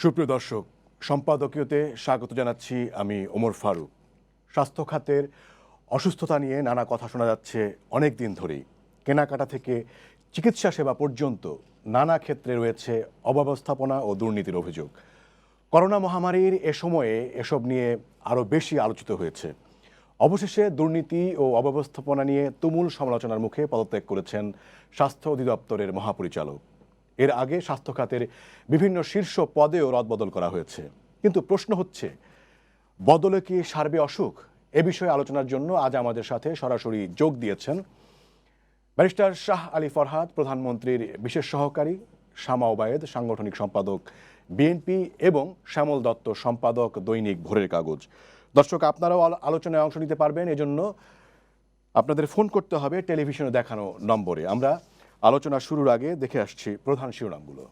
সুপ্রিয় দর্শক, সম্পাদকীয়তে স্বাগত জানাচ্ছি আমি ওমর ফারুক। স্বাস্থ্য খাতের অসুস্থতা নিয়ে নানা কথা শোনা যাচ্ছে অনেক দিন ধরেই। কেনাকাটা থেকে চিকিৎসা সেবা পর্যন্ত নানা ক্ষেত্রে রয়েছে অব্যবস্থাপনা ও দুর্নীতির অভিযোগ। করোনা মহামারীর এ সময়ে এসব নিয়ে আরও বেশি আলোচিত হয়েছে। অবশেষে দুর্নীতি ও অব্যবস্থাপনা নিয়ে তুমুল সমালোচনার মুখে পদত্যাগ করেছেন স্বাস্থ্য অধিদপ্তরের মহাপরিচালক। এর আগে স্বাস্থ্য খাতের বিভিন্ন শীর্ষ পদেও রদবদল করা হয়েছে, কিন্তু প্রশ্ন হচ্ছে, বদলে কি সারবে অসুখ? এ বিষয়ে আলোচনার জন্য আজ আমাদের সাথে সরাসরি যোগ দিয়েছেন ব্যারিস্টার শাহ আলী ফরহাদ, প্রধানমন্ত্রীর বিশেষ সহকারী, শামা ওবায়েদ, সাংগঠনিক সম্পাদক বিএনপি, এবং শ্যামল দত্ত, সম্পাদক দৈনিক ভোরের কাগজ। দর্শক, আপনারাও আলোচনায় অংশ নিতে পারবেন। এজন্য আপনাদের ফোন করতে হবে টেলিভিশনে দেখানো নম্বরে। আমরা আলোচনা শুরুর আগে দেখে আসছি প্রধান শিরোনামগুলো।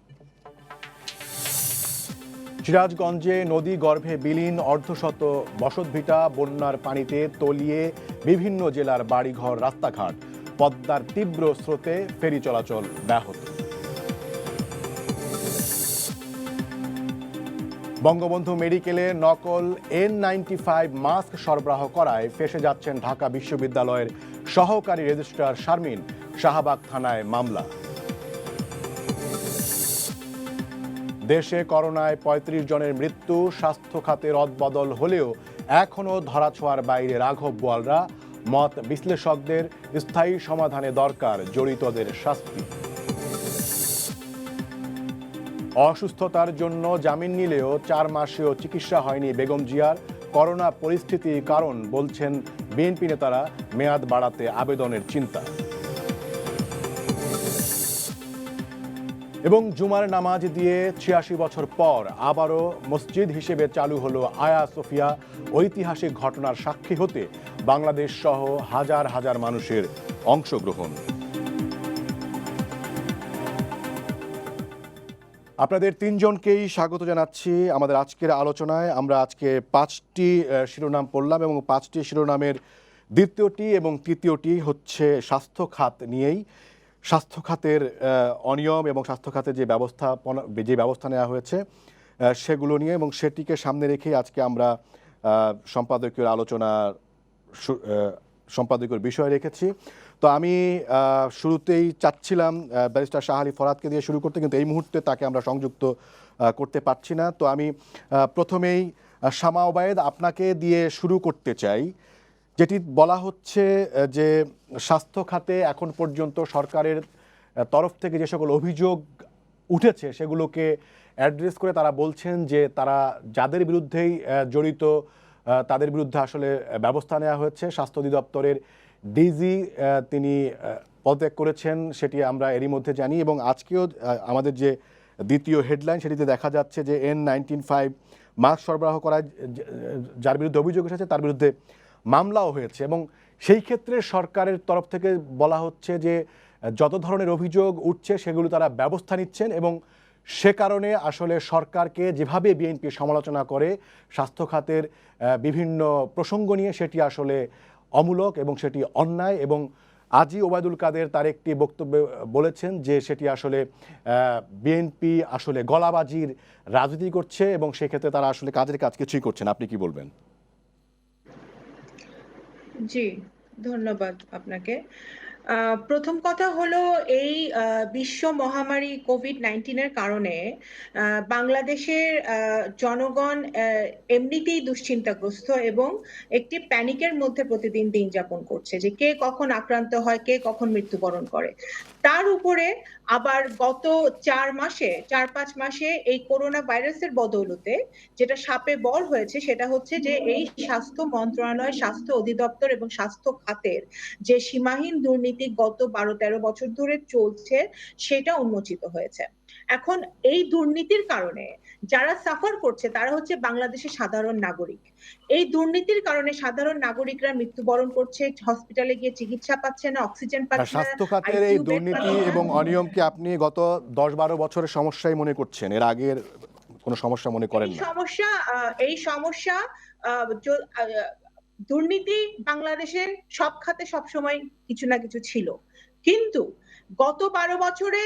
সিরাজগঞ্জে নদী গর্ভে বিলীন অর্ধশত বসতভিটা, বন্যার পানিতে তলিয়ে বিভিন্ন জেলার বাড়িঘর, রাস্তাঘাট। পদ্মার তীব্র স্রোতে ফেরি চলাচল ব্যাহত। বঙ্গবন্ধু মেডিকেলে নকল N95 মাস্ক সরবরাহ করায় ফেঁসে যাচ্ছেন ঢাকা বিশ্ববিদ্যালয়ের সহকারী রেজিস্ট্রার শারমিন। শাহবাগ থানায় মামলা। দেশে করোনায় ৩৫ জনের মৃত্যু। স্বাস্থ্য খাতে রদবদল হলেও এখনও ধরাছোঁয়ার বাইরে রাঘব বোয়ালরা। মত বিশ্লেষকদের, স্থায়ী সমাধানে দরকার জড়িতদের শাস্তি। অসুস্থতার জন্য জামিন নিলেও ৪ মাসেও চিকিৎসা হয়নি বেগম জিয়ার। করোনা পরিস্থিতির কারণ বলছেন বিএনপি নেতারা, মেয়াদ বাড়াতে আবেদনের চিন্তা। এবং জুমার নামাজ দিয়ে ৮৬ বছর পর আবারও মসজিদ হিসেবে চালু হলো আয়া সোফিয়া। ঐতিহাসিক ঘটনার সাক্ষী হতে বাংলাদেশ সহ হাজার হাজার মানুষের অংশগ্রহণ। আপনাদের তিনজনকেই স্বাগত জানাচ্ছি আমাদের আজকের আলোচনায়। আমরা আজকে ৫টি শিরোনাম পড়লাম এবং ৫টি শিরোনামের দ্বিতীয়টি এবং তৃতীয়টি হচ্ছে স্বাস্থ্য খাত নিয়েই। স্বাস্থ্য খাতের অনিয়ম এবং স্বাস্থ্য খাতের যে ব্যবস্থা নেওয়া হয়েছে সেগুলো নিয়ে, এবং সেটিকে সামনে রেখেই আজকে আমরা সম্পাদকীয় সম্পাদকীয় বিষয় রেখেছি। তো আমি শুরুতেই চাচ্ছিলাম ব্যারিস্টার শাহ আলী ফরহাদকে দিয়ে শুরু করতে, কিন্তু এই মুহূর্তে তাকে আমরা সংযুক্ত করতে পারছি না। তো আমি প্রথমেই শামা ওবায়েদ, আপনাকে দিয়ে শুরু করতে চাই। যেটি বলা হচ্ছে যে স্বাস্থ্য খাতে এখন পর্যন্ত সরকারের তরফ থেকে যে সকল অভিযোগ উঠেছে সেগুলোকে অ্যাড্রেস করে তারা বলছেন যে তারা যাদের বিরুদ্ধেই জড়িত তাদের বিরুদ্ধে আসলে ব্যবস্থা নেওয়া হয়েছে। স্বাস্থ্য অধিদপ্তরের ডিজি তিনি পদত্যাগ করেছেন, সেটি আমরা এরই মধ্যে জানি। এবং আজকেও আমাদের যে দ্বিতীয় হেডলাইন সেটিতে দেখা যাচ্ছে যে N95 মাস্ক সরবরাহ করায় যার বিরুদ্ধে অভিযোগ এসেছে তার বিরুদ্ধে মামলাও হয়েছে। এবং সেই ক্ষেত্রে সরকারের তরফ থেকে বলা হচ্ছে যে যত ধরনের অভিযোগ উঠছে সেগুলো তারা ব্যবস্থা নিচ্ছেন, এবং সে কারণে আসলে সরকারকে যেভাবে বিএনপি সমালোচনা করে স্বাস্থ্য খাতের বিভিন্ন প্রসঙ্গ নিয়ে, সেটি আসলে অমূলক এবং সেটি অন্যায়। এবং আজই ওবায়দুল কাদের তার একটি বক্তব্যে বলেছেন যে সেটি আসলে বিএনপি আসলে গলাবাজির রাজনীতি করছে এবং সেক্ষেত্রে তারা আসলে কাজের কাজ কিছুই করছেন। আপনি কি বলবেন? জি, ধন্যবাদ আপনাকে। প্রথম কথা হলো, এই বিশ্ব মহামারী কোভিড-19 এর কারণে বাংলাদেশের জনগণ এমনিতেই দুশ্চিন্তাগ্রস্ত এবং একটি প্যানিকের মধ্যে প্রতিদিন দিন যাপন করছে যে কে কখন আক্রান্ত হয়, কে কখন মৃত্যুবরণ করে। তার উপরে আবার গত ৪-৫ মাসে এই করোনা ভাইরাসের বদৌলতে যেটা শাপে বর হয়েছে সেটা হচ্ছে যে এই স্বাস্থ্য মন্ত্রণালয়, স্বাস্থ্য অধিদপ্তর এবং স্বাস্থ্য খাতের যে সীমাহীন দুর্নীতি গত ১২-১৩ বছর ধরে চলছে সেটা উন্মোচিত হয়েছে। এখন এই দুর্নীতির কারণে যারা সাফার করছে তারা হচ্ছে বাংলাদেশের সাধারণ নাগরিক। এই দুর্নীতির কারণে সাধারণ নাগরিকরা মৃত্যুবরণ করছে, হসপিটালে গিয়ে চিকিৎসা পাচ্ছে না, অক্সিজেন পাচ্ছে না, স্বাস্থ্য খাতের এই দুর্নীতি এবং অনিয়মকে আপনি গত ১০-১২ বছরের সমস্যাই মনে করছেন, এর আগের কোনো সমস্যা মনে করেন না? এই সমস্যা দুর্নীতি বাংলাদেশের সব খাতে সবসময় কিছু না কিছু ছিল, কিন্তু গত ১২ বছরে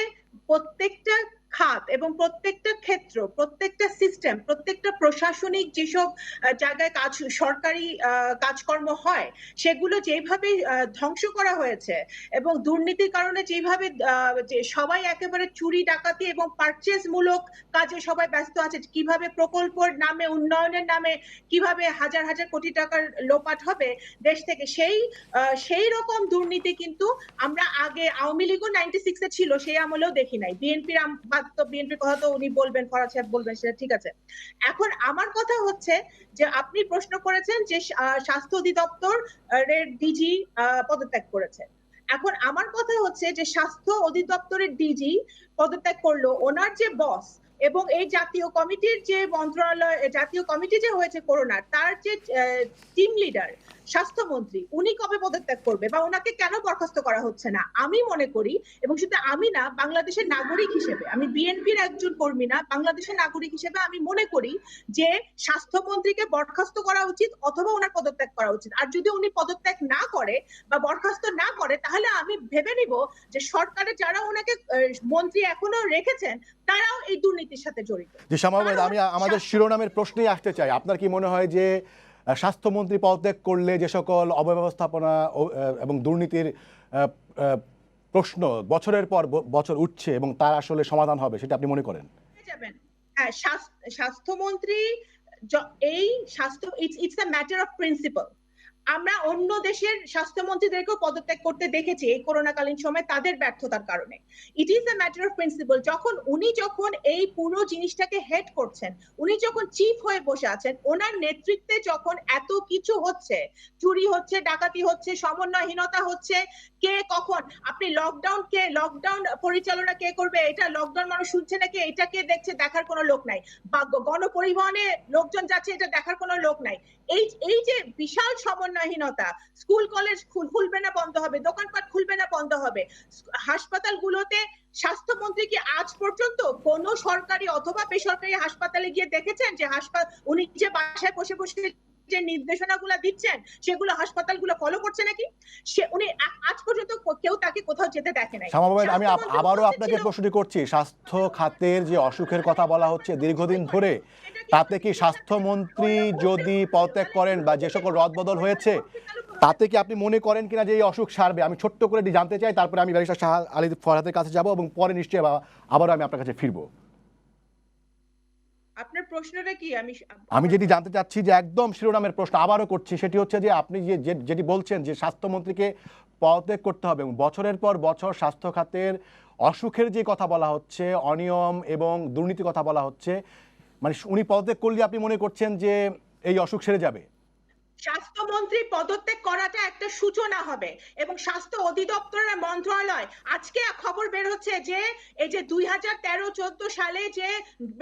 প্রত্যেকটা খাত এবং প্রত্যেকটা ক্ষেত্র, প্রত্যেকটা সিস্টেম, প্রত্যেকটা প্রশাসনিক যেসব জায়গায় সরকারি কাজকর্ম হয় সেগুলো যেভাবে ধ্বংস করা হয়েছে এবং দুর্নীতির কারণে যেভাবে যে সবাই একেবারে চুরি ডাকাতি এবং পারচেজ মূলক কাজে সবাই ব্যস্ত আছে, কিভাবে প্রকল্পের নামে উন্নয়নের নামে কিভাবে হাজার হাজার কোটি টাকার লোপাট হবে দেশ থেকে, সেই রকম দুর্নীতি কিন্তু আমরা আগে আওয়ামী লীগও 96-এ ছিল, সেই আমলেও দেখি নাই। বিএনপির কথা তো উনি বলবেন, ফরাদ সাহেব বলবেন, সেটা ঠিক আছে। এখন আমার কথা হচ্ছে যে আপনি প্রশ্ন করেছেন যে স্বাস্থ্য অধিদপ্তর এর ডিজি পদত্যাগ করেছে। এখন আমার কথা হচ্ছে যে স্বাস্থ্য অধিদপ্তরের ডিজি পদত্যাগ করলো, ওনার যে বস এবং এই জাতীয় কমিটির যে মন্ত্রণালয়, জাতীয় কমিটি যে হয়েছে করোনার, তার যে টিম লিডার স্বাস্থ্যমন্ত্রী, উনি কবে পদত্যাগ করবে বা ওনাকে কেন বরখাস্ত করা হচ্ছে না? আমি মনে করি, এবং শুধু আমি না, বাংলাদেশের নাগরিক হিসেবে, আমি বিএনপির একজন কর্মী না, বাংলাদেশের নাগরিক হিসেবে আমি মনে করি যে স্বাস্থ্যমন্ত্রীকে বরখাস্ত করা উচিত অথবা ওনার পদত্যাগ করা উচিত। আর যদি উনি পদত্যাগ না করে বা বরখাস্ত না করে, তাহলে আমি ভেবে নিব যে সরকারে যারা ওনাকে মন্ত্রী এখনো রেখেছেন তারাও এই দুর্নীতির সাথে জড়িত। যে সমাবেশ, আমি আমাদের শিরোনামের প্রশ্নেই আসতে চাই। আপনার কি মনে হয় যে স্বাস্থ্যমন্ত্রী পদত্যাগ করলে যে সকল অব্যবস্থাপনা এবং দুর্নীতির প্রশ্ন বছরের পর বছর উঠছে এবং তার আসলে সমাধান হবে, সেটা আপনি মনে করেন? হ্যাঁ, স্বাস্থ্যমন্ত্রী এই স্বাস্থ্য, it's a matter of principal. আমরা অন্য দেশের স্বাস্থ্যমন্ত্রীদেরকেও পদত্যাগ করতে দেখেছি এই করোনাকালীন সময় তাদের ব্যর্থতার কারণে। It is a matter of principal. উনি যখন এই পুরো জিনিসটাকে হেড করছেন, উনি যখন চিফ হয়ে বসে আছেন, ওনার নেতৃত্বে যখন এত কিছু হচ্ছে, চুরি হচ্ছে, ডাকাতি হচ্ছে, সমন্বয়হীনতা হচ্ছে, কে কখন, আপনি লকডাউন পরিচালনা কে করবে, এটা লকডাউন মানুষ শুনছে নাকি, এটা কে দেখছে, দেখার কোনো লোক নাই। বা গণপরিবহনে লোকজন যাচ্ছে, এটা দেখার কোনো লোক নাই। এই যে বিশাল সমন্বয়হীনতা, স্কুল কলেজ খুলবে না বন্ধ হবে, দোকানপাট খুলবে না বন্ধ হবে, হাসপাতালগুলোতে স্বাস্থ্যমন্ত্রী কি আজ পর্যন্ত কোন সরকারি অথবা বেসরকারি হাসপাতালে গিয়ে দেখেছেন যে উনি যে বাসায় বসে বসে যে নির্দেশনাগুলো দিচ্ছেন সেগুলো হাসপাতালগুলো ফলো করছে নাকি? উনি আজ পর্যন্ত কেউ তাকে কোথাও যেতে দেখে নাই। আমি আবারও আপনাকে প্রশ্ন করছি, স্বাস্থ্য খাতের যে অসুখের কথা বলা হচ্ছে দীর্ঘদিন ধরে, তাতে কি স্বাস্থ্যমন্ত্রী যদি পদত্যাগ করেন বা যে সকল রদবদল হয়েছে, তাতে কি আপনি মনে করেন কিনা যে এই অসুখ সারবে? আমি ছোট্ট করে জানতে চাই, তারপরে আমি ব্যারিস্টার শাহ আলী ফরহাদের কাছে যাব এবং পরে নিশ্চয়ই আবারও আমি আপনার কাছে ফিরবো। আপনার প্রশ্নটা কি? আমি যেটি জানতে চাচ্ছি, যে একদম শিরোনামের প্রশ্ন আবারও করছি, সেটি হচ্ছে যে আপনি যেটি বলছেন যে স্বাস্থ্যমন্ত্রীকে পদত্যাগ করতে হবে এবং বছরের পর বছর স্বাস্থ্য খাতের অসুখের যে কথা বলা হচ্ছে, অনিয়ম এবং দুর্নীতির কথা বলা হচ্ছে, মানে উনি পদত্যাগ করলে আপনি মনে করছেন যে এই অসুখ সেরে যাবে? স্বাস্থ্যমন্ত্রী পদত্যাগ করাটা একটা সূচনা হবে এবং স্বাস্থ্য অধিদপ্তরের মন্ত্রণালয়, আজকে খবর বের হচ্ছে যে এই যে 2013-14 সালে যে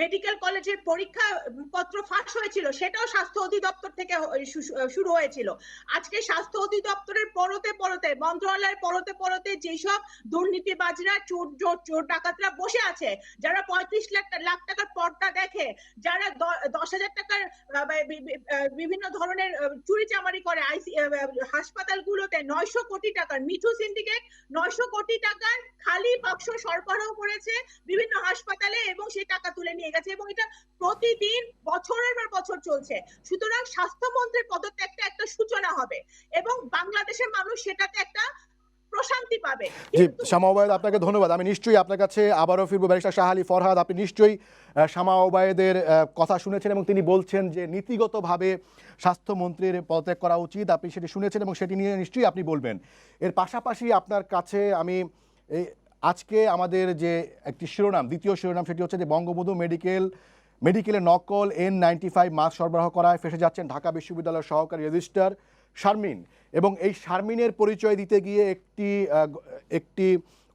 মেডিকেল কলেজের পরীক্ষা পত্র ফাঁস হয়েছিল, সেটাও স্বাস্থ্য অধিদপ্তর থেকে শুরু হয়েছিল। আজকে স্বাস্থ্য অধিদপ্তরের পরতে পরতে, মন্ত্রণালয়ের পরতে পরতে যেসব দুর্নীতিবাজরা, চোর ডাকাতরা বসে আছে, যারা 35 লাখ টাকার পর্দা দেখে, যারা 10,000 টাকার বিভিন্ন ধরনের চুরি চামারি করে, হাসপাতালগুলোতে 900 কোটি টাকার মিঠু সিন্ডিকেট 900 কোটি টাকার খালি বাক্স সরবরাহ করেছে বিভিন্ন হাসপাতালে এবং সেই টাকা তুলে নিয়ে গেছে এবং এটা প্রতিদিন বছরের পর বছর চলছে। সুতরাং স্বাস্থ্যমন্ত্রীর পদত্যাগটা একটা সূচনা হবে এবং বাংলাদেশের মানুষ সেটাতে একটা প্রশান্তি পাবে। জি, শামা ওবায়েদ, আপনাকে ধন্যবাদ। আমি নিশ্চয়ই আপনার কাছে আবারও ফিরবো। ব্যারিস্টার শাহ আলী ফরহাদ, আপনি নিশ্চয়ই শামা ওবায়েদের কথা শুনেছেন এবং তিনি বলছেন যে নীতিগতভাবে স্বাস্থ্যমন্ত্রীর পদত্যাগ করা উচিত, আপনি সেটি শুনেছেন এবং সেটি নিয়ে নিশ্চয়ই আপনি বলবেন। এর পাশাপাশি আপনার কাছে আমি আজকে আমাদের যে একটি শিরোনাম, দ্বিতীয় শিরোনাম, সেটি হচ্ছে যে বঙ্গবন্ধু মেডিকেলে নকল N95 মাস্ক সরবরাহ করায় ফেঁসে যাচ্ছেন ঢাকা বিশ্ববিদ্যালয়ের সহকারী রেজিস্ট্রার শারমিন। এবং এই শারমিনের পরিচয় দিতে গিয়ে একটি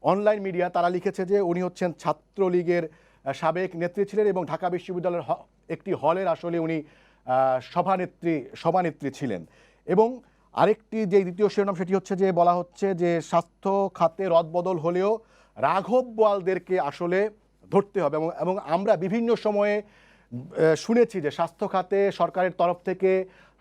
অনলাইন মিডিয়া তারা লিখেছে যে উনি হচ্ছেন ছাত্রলীগের সাবেক নেত্রী ছিলেন এবং ঢাকা বিশ্ববিদ্যালয়ের একটি হলের আসলে উনি সভানেত্রী ছিলেন। এবং আরেকটি যে দ্বিতীয় শিরোনাম, সেটি হচ্ছে যে বলা হচ্ছে যে স্বাস্থ্য খাতে রদবদল হলেও রাঘব বোয়ালদেরকে আসলে ধরতে হবে। এবং আমরা বিভিন্ন সময়ে শুনেছি যে স্বাস্থ্য খাতে সরকারের তরফ থেকে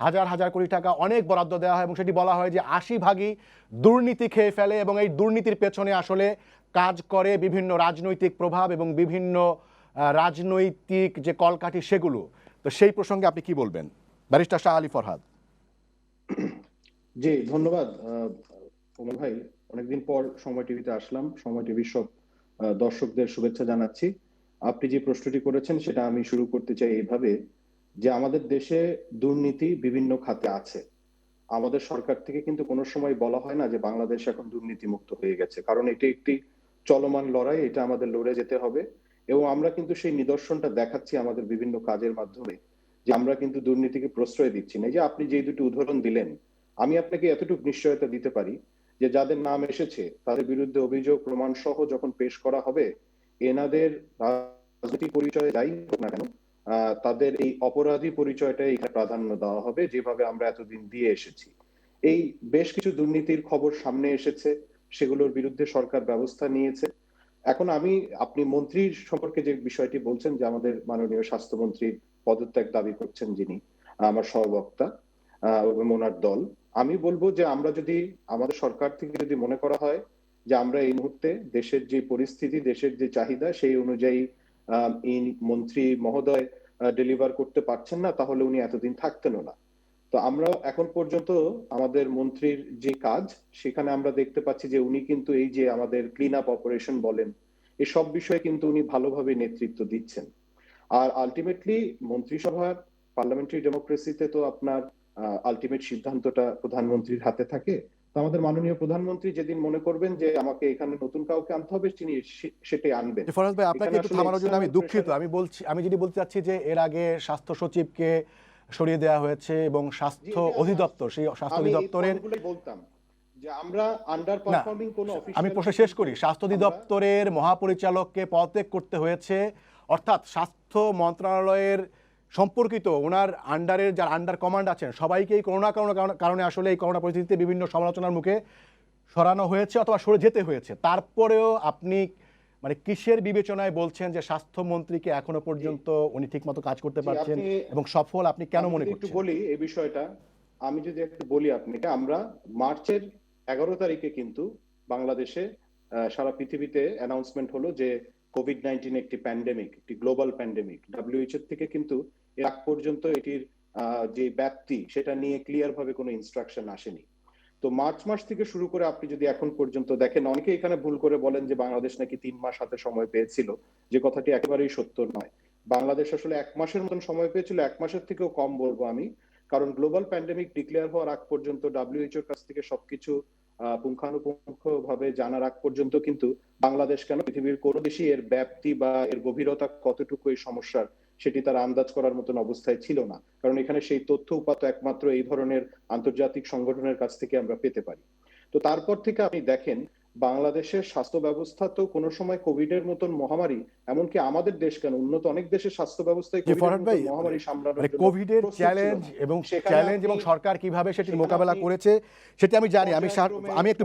হাজার হাজার কোটি টাকা অনেক বরাদ্দ দেওয়া হয় এবং সেটি বলা হয় যে 80 ভাগই দুর্নীতি খেয়ে ফেলে এবং এই দুর্নীতির পেছনে আসলে কাজ করে বিভিন্ন রাজনৈতিক প্রভাব এবং বিভিন্ন রাজনৈতিক যে কলকাঠি সেগুলো। তো সেই প্রসঙ্গে আপনি কি বলবেন ব্যারিস্টার শাহ আলী ফরহাদ? জি, ধন্যবাদ ওমর ভাই। অনেকদিন পর সময় টিভিতে আসলাম। সময় টিভির সব দর্শকদের শুভেচ্ছা জানাচ্ছি। আপনি যে প্রশ্নটি করেছেন সেটা আমি শুরু করতে চাই এইভাবে, যে আমাদের দেশে দুর্নীতি বিভিন্ন খাতে আছে। আমাদের সরকার থেকে কিন্তু কোনো সময় বলা হয় না যে বাংলাদেশ এখন দুর্নীতিমুক্ত হয়ে গেছে, কারণ এটি একটি চলমান লড়াই, এটা আমাদের লড়ে যেতে হবে। এবং আমরা কিন্তু সেই নিদর্শনটা দেখাচ্ছি আমাদের বিভিন্ন কাজের মাধ্যমে, যে আমরা কিন্তু দুর্নীতিকে প্রশ্রয় দিচ্ছি না। এই যে আপনি যে দুটি উদাহরণ দিলেন, আমি আপনাকে এতটুকু নিশ্চয়তা দিতে পারি যে যাদের নাম এসেছে তাদের বিরুদ্ধে অভিযোগ প্রমাণ সহ যখন পেশ করা হবে, এনাদের রাজনৈতিক পরিচয় যাই হোক না কেন, তাদের এই অপরাধী পরিচয়টাই এখানে প্রাধান্য দেওয়া হবে, যেভাবে আমরা এতদিন দিয়ে এসেছি। এই বেশ কিছু দুর্নীতির খবর সামনে এসেছে, সেগুলোর বিরুদ্ধে সরকার ব্যবস্থা নিয়েছে। এখন আপনি মন্ত্রীর সম্পর্কে যে বিষয়টি বলছেন, যে আমাদের মাননীয় স্বাস্থ্যমন্ত্রীর পদত্যাগ দাবি করছেন যিনি, আমার সহবক্তা এবং ওনার দল, আমি বলবো যে আমরা যদি আমাদের সরকার থেকে যদি মনে করা হয় যে আমরা এই মুহূর্তে দেশের যে পরিস্থিতি, দেশের যে চাহিদা, সেই অনুযায়ী এই মন্ত্রী মহোদয় ডেলিভার করতে পারছেন না, তাহলে উনি এতদিন থাকতেনও না। তো আমরা এখন পর্যন্ত আমাদের মন্ত্রীর যে কাজ, সেখানে আমরা দেখতে পাচ্ছি যে উনি কিন্তু এই যে আমাদের ক্লিন আপ অপারেশন বলেন, এই সব বিষয়ে কিন্তু উনি ভালোভাবে নেতৃত্ব দিচ্ছেন। আর আলটিমেটলি মন্ত্রিসভার পার্লামেন্টারি ডেমোক্রেসিতে তো আপনার আলটিমেট সিদ্ধান্তটা প্রধানমন্ত্রীর হাতে থাকে। তো আমাদের মাননীয় প্রধানমন্ত্রী যেদিন মনে করবেন যে আমাকে এখানে নতুন কাউকে আনতে হবে, তিনি সেটাই আনবেন। ফরাজ ভাই, আপনাকে এখানে একটু আসলে থামানোর জন্য আমি এক্সটার্নাল দুঃখিত। প্রেশার। আমি যেটি বলতে চাচ্ছি যে এর আগে স্বাস্থ্য সচিবকে সরিয়ে দেওয়া হয়েছে এবং জি, স্বাস্থ্য অধিদপ্তর, সেই স্বাস্থ্য আমি এই অধিদপ্তরের পয়েন্টগুলোই বলতাম, যে আমরা আন্ডার না, পারফর্মিং কোন আমি অফিসিয়াল প্রশ্ন শেষ করি। স্বাস্থ্য অধিদপ্তরের মহাপরিচালককে পদত্যাগ করতে হয়েছে, অর্থাৎ স্বাস্থ্য মন্ত্রণালয়ের সম্পর্কিত ওনার আন্ডারের যারা আন্ডার কমান্ড আছেন সবাইকেই কোনো না কোনো কারণে আসলে এই করোনা পরিস্থিতিতে বিভিন্ন সমালোচনার মুখে সরানো হয়েছে অথবা সরে যেতে হয়েছে। তারপরেও আপনি মানে কিসের বিবেচনায় বলছেন যে স্বাস্থ্যমন্ত্রীকে এখনো পর্যন্ত উনি ঠিকমতো কাজ করতে পারছেন এবং সফল আপনি কেন মনে একটু করছেন? বলি এই বিষয়টা, আমি যদি একটু বলি আপনাকে, আমরা মার্চের 11 তারিখে কিন্তু বাংলাদেশে সারা পৃথিবীতে অ্যানাউন্সমেন্ট হলো যে কোভিড-19 একটি প্যান্ডেমিক, একটি গ্লোবাল প্যান্ডেমিক। ডব্লিউএইচও থেকে কিন্তু এর আগ পর্যন্ত এটির যে ব্যাপ্তি, সেটা নিয়ে ক্লিয়ার ভাবে কোনো ইনস্ট্রাকশন আসেনি। তো মার্চ মাস থেকে শুরু করে আপনি যদি এখন পর্যন্ত দেখেন, অনেকে এখানে ভুল করে বলেন যে বাংলাদেশ নাকি 3 মাস হাতে সময় পেয়েছিল, যে কথাটি একেবারেই সত্য নয়। বাংলাদেশ আসলে 1 মাসের মতন সময় পেয়েছিল, 1 মাসের থেকেও কম বলবো আমি। কারণ গ্লোবাল প্যান্ডেমিক ডিক্লেয়ার হওয়ার আগ পর্যন্ত ডব্লিউএইচওর কাছ থেকে সবকিছু পুঙ্খানুপুঙ্খ ভাবে জানার আগ পর্যন্ত কিন্তু বাংলাদেশ কেন, পৃথিবীর কোনো দেশই এর ব্যাপ্তি বা এর গভীরতা কতটুকু এই সমস্যার, সেটি তারা আন্দাজ করার মতন অবস্থায় ছিল না। কারণ এখানে সেই তথ্য উপাত্ত একমাত্র এই ধরনের আন্তর্জাতিক সংগঠনের কাছ থেকে আমরা পেতে পারি। তো তারপর থেকে আপনি দেখেন বাংলাদেশের স্বাস্থ্য ব্যবস্থা তো কোনো সময় কোভিড এর মতন মহামারী, এমনকি আমাদের দেশ কেন, উন্নত অনেক দেশের স্বাস্থ্য ব্যবস্থায় ফরহাদ ভাই, মহামারী সামলানোর জন্য কোভিডের চ্যালেঞ্জ এবং সরকার কিভাবে সেটির মোকাবেলা করেছে সেটি আমি জানি। আমি একটু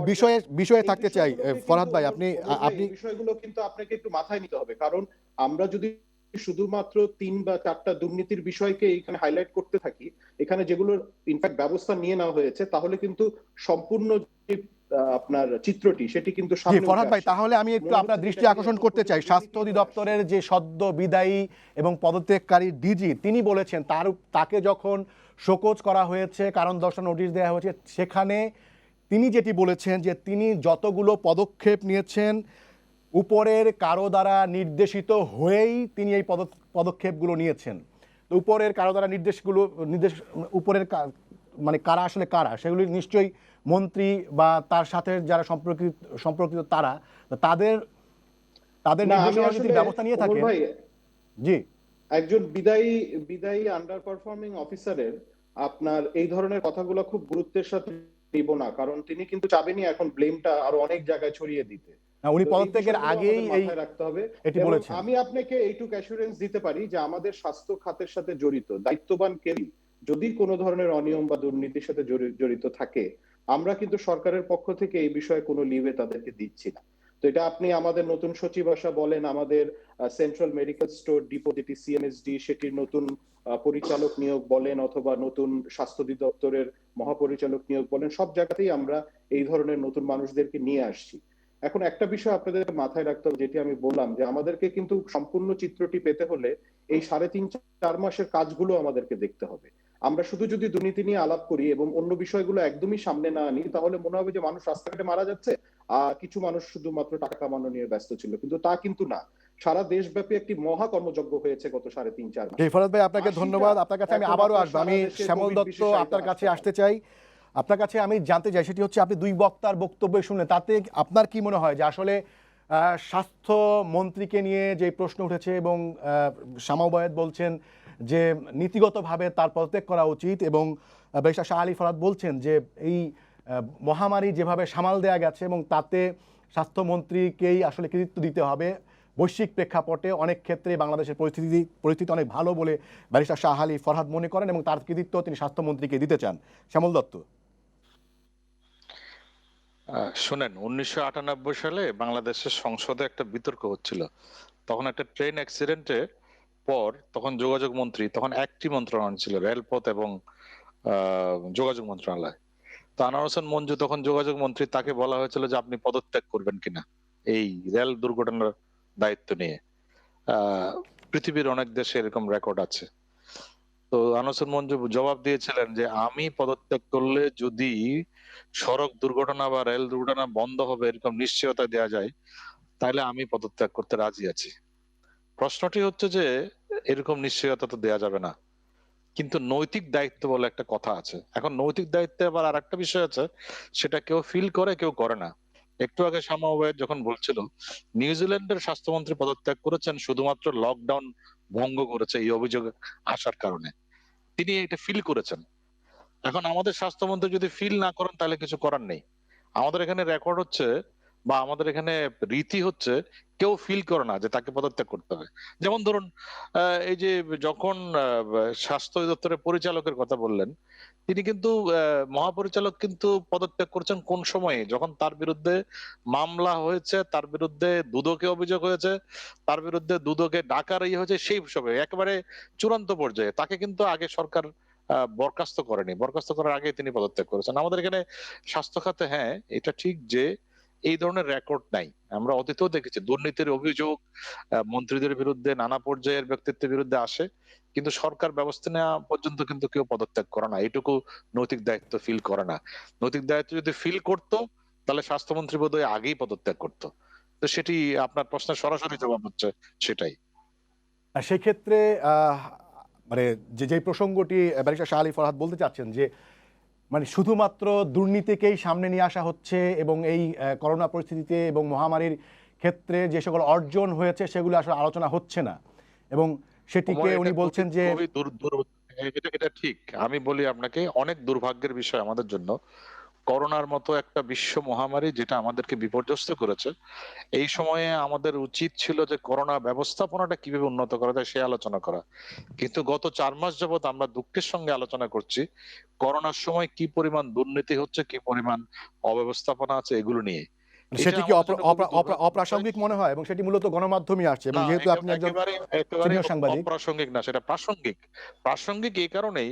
বিষয়ে থাকতে চাই ফরহাদ ভাই, আপনি বিষয়গুলো কিন্তু আপনাকে একটু মাথায় নিতে হবে। কারণ আমরা যদি শুধুমাত্র 3 বা 4টা দুর্নীতির বিষয়কে এখানে হাইলাইট করতে থাকি, এখানে যেগুলোর ইনফ্যাক্ট ব্যবস্থা নিয়ে নেওয়া হয়েছে, তাহলে কিন্তু সম্পূর্ণ যে আপনার চিত্রটি, সেটি কিন্তু সামনে ফরহাদ ভাই, তাহলে আমি একটু আপনার দৃষ্টি আকর্ষণ করতে চাই। স্বাস্থ্য অধিদপ্তরের যে সদ্য বিদায়ী এবং পদত্যাগকারী ডিজি, তিনি বলেছেন তাকে যখন শোকজ করা হয়েছে, কারণ দর্শানোর নোটিশ দেওয়া হয়েছে, সেখানে তিনি যেটি বলেছেন যে তিনি যতগুলো পদক্ষেপ নিয়েছেন উপরের কারো দ্বারা নির্দেশিত হয়েই তিনি এই পদক্ষেপগুলো নিয়েছেন। তো উপরের কারো দ্বারা নির্দেশ উপরের মানে কারা আসলে কারা, সেগুলি নিশ্চয়ই মন্ত্রী বা তার সাথে যারা সম্পর্কিত তাদের নির্দেশনা ব্যবস্থা নিয়ে থাকে। জি, একজন বিদায়ী আন্ডার পারফর্মিং অফিসারের আপনার এই ধরনের কথাগুলো খুব গুরুত্বের সাথে নিব না, কারণ তিনি কিন্তু চাবেনই এখন ব্লেমটা আরো অনেক জায়গায় ছড়িয়ে দিতে। উনি পদত্যাগের আগেই রাখতে হবে এটি বলেছেন। আমি আপনাকে এইটুকু অ্যাসুরেন্স দিতে পারি যে আমাদের স্বাস্থ্য খাতের সাথে জড়িত দায়িত্ববান কেউ যদি কোনো ধরনের অনিয়ম বা দুর্নীতির সাথে জড়িত থাকে, আমরা কিন্তু সরকারের পক্ষ থেকে এই বিষয়ে কোনো লিভে তাদেরকে দিচ্ছি না। তো এটা আপনি আমাদের নতুন সচিব আসা বলেন, আমাদের সেন্ট্রাল মেডিকেল স্টোর ডিপো যেটি সিএমএসডি, সেটির নতুন পরিচালক নিয়োগ বলেন, অথবা নতুন স্বাস্থ্য অধিদপ্তরের মহাপরিচালক নিয়োগ বলেন, সব জায়গাতেই আমরা এই ধরনের নতুন মানুষদেরকে নিয়ে আসছি। এখন একটা বিষয় আপনাদের মাথায় রাখতে হবে, যেটি আমি বললাম, যে আমাদেরকে কিন্তু সম্পূর্ণ চিত্রটি পেতে হলে এই 3.5-4 মাসের কাজগুলো আমাদেরকে দেখতে হবে। আমরা শুধু যদি দুর্নীতি নিয়ে আলাপ করি এবং অন্য বিষয়গুলো একদমই সামনে না আনি, তাহলে মনে হবে যে মানুষ রাস্তাঘাটে মারা যাচ্ছে, কিছু মানুষ শুধুমাত্র টাকা কামানো নিয়ে ব্যস্ত ছিল, কিন্তু তা কিন্তু না। সারা দেশব্যাপী একটি মহা কর্মযজ্ঞ হয়েছে গত 3.5-4 মাসে। ফরহাদ ভাই, আপনাকে 80টা ধন্যবাদ। আপনার কাছে আমি এখন আবারও আপনার আসবো। সারা আমি দেশে শ্যামল কোভিড দত্ত বিশেষায়িত আপনার কাছে হাসপাতাল। আসতে চাই। আপনার কাছে আমি জানতে চাই, সেটি হচ্ছে আপনি দুই বক্তার বক্তব্য শুনলেন, তাতে আপনার কি মনে হয় যে আসলে স্বাস্থ্য মন্ত্রীকে নিয়ে যে প্রশ্ন উঠেছে এবং শামা ওবায়েদ বলছেন যে নীতিগতভাবে তার পদত্যাগ করা উচিত, এবং ব্যারিস্টার শাহ আলী ফরহাদ বলছেন যে এই মহামারী যেভাবে সামাল দেয়া গেছে এবং তাতে স্বাস্থ্যমন্ত্রীকেই আসলে কৃতিত্ব দিতে হবে, বৈশ্বিক প্রেক্ষাপটে অনেক ক্ষেত্রে বাংলাদেশের পরিস্থিতি অনেক ভালো বলে ব্যারিস্টার শাহ আলী ফরহাদ মনে করেন এবং তার কৃতিত্ব তিনি স্বাস্থ্যমন্ত্রীকে দিতে চান। শ্যামল দত্ত। শুনেন, 1998 সালে বাংলাদেশের সংসদে একটা বিতর্ক হচ্ছিল। তখন একটা ট্রেন অ্যাক্সিডেন্টে পর তখন যোগাযোগ মন্ত্রী, তখন একটি মন্ত্রণালয় ছিল, রেলপথ এবং যোগাযোগ মন্ত্রণালয়। তো আনোয়ার হোসেন মঞ্জু তখন যোগাযোগ মন্ত্রী, তাকে বলা হয়েছিল যে আপনি পদত্যাগ করবেন কিনা এই রেল দুর্ঘটনার দায়িত্ব নিয়ে। আহ পৃথিবীর অনেক দেশে এরকম রেকর্ড আছে। তো আনোয়ার হোসেন মঞ্জু জবাব দিয়েছিলেন যে আমি পদত্যাগ করলে যদি সড়ক দুর্ঘটনা বা রেল দুর্ঘটনা বন্ধ হবে এরকম নিশ্চয়তা দেওয়া যায়, তাহলে আমি পদত্যাগ করতে রাজি আছি। প্রশ্নটি হচ্ছে যে এরকম নিশ্চয়তা তো দেওয়া যাবে না, কিন্তু নৈতিক দায়িত্ব বলে একটা কথা আছে। এখন নৈতিক দায়িত্বে আবার আর একটা বিষয় আছে, সেটা কেউ ফিল করে কেউ করে না। একটু আগে শামা ওবায়েদ যখন বলছিল নিউজিল্যান্ডের স্বাস্থ্যমন্ত্রী পদত্যাগ করেছেন শুধুমাত্র লকডাউন ভঙ্গ করেছে এই অভিযোগ আসার কারণে, তিনি এটা ফিল করেছেন। এখন আমাদের স্বাস্থ্যমন্ত্রী যদি ফিল না করেন তাহলে কিছু করার নেই। আমাদের এখানে রেকর্ড হচ্ছে বা আমাদের এখানে রীতি হচ্ছে কেউ ফিল করে না যে তাকে পদত্যাগ করতে হবে। যেমন ধরুন এই যে যখন স্বাস্থ্য অধিদপ্তরের পরিচালকের কথা বললেন, তিনি কিন্তু মহাপরিচালক কিন্তু পদত্যাগ করছেন কোন সময়ে, যখন তার বিরুদ্ধে মামলা হয়েছে, তার বিরুদ্ধে দুদকে অভিযোগ হয়েছে, তার বিরুদ্ধে দুদকে ডাকার ইয়ে হয়েছে, সেই সময় একেবারে চূড়ান্ত পর্যায়ে তাকে কিন্তু আগে সরকার বরখাস্ত করেনি। বরখাস্ত করার আগে তিনি পদত্যাগ করেছেন। আমাদের এখানে স্বাস্থ্য খাতে হ্যাঁ এটা ঠিক যে এই ধরনের রেকর্ড নাই। আমরা অতীতেও দেখেছি দুর্নীতির অভিযোগ মন্ত্রীদের বিরুদ্ধে নানা পর্যায়ের ব্যক্তিত্বের বিরুদ্ধে আসে, কিন্তু সরকার ব্যবস্থা নেওয়া পর্যন্ত কিন্তু কেউ পদত্যাগ করে না, এটুকু নৈতিক দায়িত্ব ফিল করে না। নৈতিক দায়িত্ব যদি ফিল করতো তাহলে স্বাস্থ্যমন্ত্রী বোধহয় আগেই পদত্যাগ করতো। তো সেটি আপনার প্রশ্নের সরাসরি জবাব হচ্ছে সেটাই। সেক্ষেত্রে মানে যে প্রসঙ্গটি ব্যারিস্টার শাহ আলী ফরহাদ বলতে চাচ্ছেন যে মানে শুধুমাত্র দুর্নীতিকেই সামনে নিয়ে আসা হচ্ছে এবং এই করোনা পরিস্থিতিতে এবং মহামারীর ক্ষেত্রে যে সকল অর্জন হয়েছে সেগুলো আসলে আলোচনা হচ্ছে না, এবং সেটিকে উনি বলছেন যে এটা ঠিক। আমি বলি আপনাকে, অনেক দুর্ভাগ্যের বিষয় আমাদের জন্য, করোনার মতো একটা বিশ্ব মহামারী যেটা আমাদেরকে বিপর্যস্ত করেছে, এই সময়ে আমাদের উচিত ছিল যে করোনা ব্যবস্থাপনাটা কিভাবে উন্নত করা যায় সে আলোচনা করা। কিন্তু গত 4 মাস যাবত আমরা দুঃখের সঙ্গে আলোচনা করছি করোনার সময় কি পরিমাণ দুর্নীতি হচ্ছে, কি পরিমাণ অব্যবস্থাপনা আছে এগুলো নিয়ে। সেটি কি অপ্রাসঙ্গিক মনে হয়, এবং সেটি মূলত গণমাধ্যমে আসছে, এবং যেহেতু আপনি একজন সিনিয়র সাংবাদিক। অপ্রাসঙ্গিক না, সেটা প্রাসঙ্গিক। প্রাসঙ্গিক এই কারণেই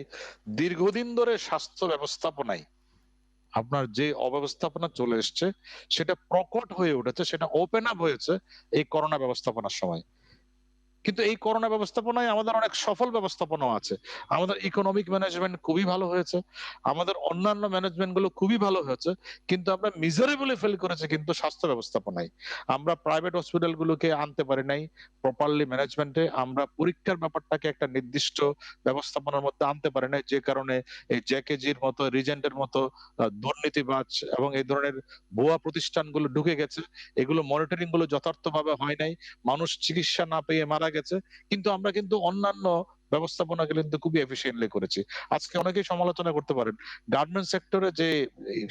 দীর্ঘদিন ধরে স্বাস্থ্য ব্যবস্থাপনায় আপনার যে অব্যবস্থাপনা চলে এসছে সেটা প্রকট হয়ে উঠেছে, সেটা ওপেন আপ হয়েছে এই করোনা ব্যবস্থাপনার সময়। কিন্তু এই করোনা ব্যবস্থাপনায় আমাদের অনেক সফল ব্যবস্থাপনাও আছে। আমাদের ইকোনমিক ম্যানেজমেন্ট খুবই ভালো হয়েছে, আমাদের অন্যান্য ম্যানেজমেন্ট গুলো খুবই ভালো হয়েছে, কিন্তু আমরা মিজারেবলি ফেল করেছি কিন্তু স্বাস্থ্য ব্যবস্থাপনায়। আমরা প্রাইভেট হসপিটাল গুলোকে আনতে পারি নাই প্রপারলি ম্যানেজমেন্টে, আমরা পরীক্ষার ব্যাপারটাকে একটা নির্দিষ্ট ব্যবস্থাপনার মধ্যে আনতে পারি নাই, যে কারণে এই জ্যাকেজির মতো, রিজেন্টের মতো দুর্নীতিবাজ এবং এই ধরনের ভুয়া প্রতিষ্ঠানগুলো ঢুকে গেছে। এগুলো মনিটরিং গুলো যথার্থভাবে হয় নাই, মানুষ চিকিৎসা না পেয়ে মারা গেছে। কিন্তু আমরা কিন্তু অন্যান্য ব্যবস্থাপনা কিন্তু খুবই এফিসিয়েন্টলি করেছি। আজকে অনেকেই সমালোচনা করতে পারেন গার্মেন্ট সেক্টরে যে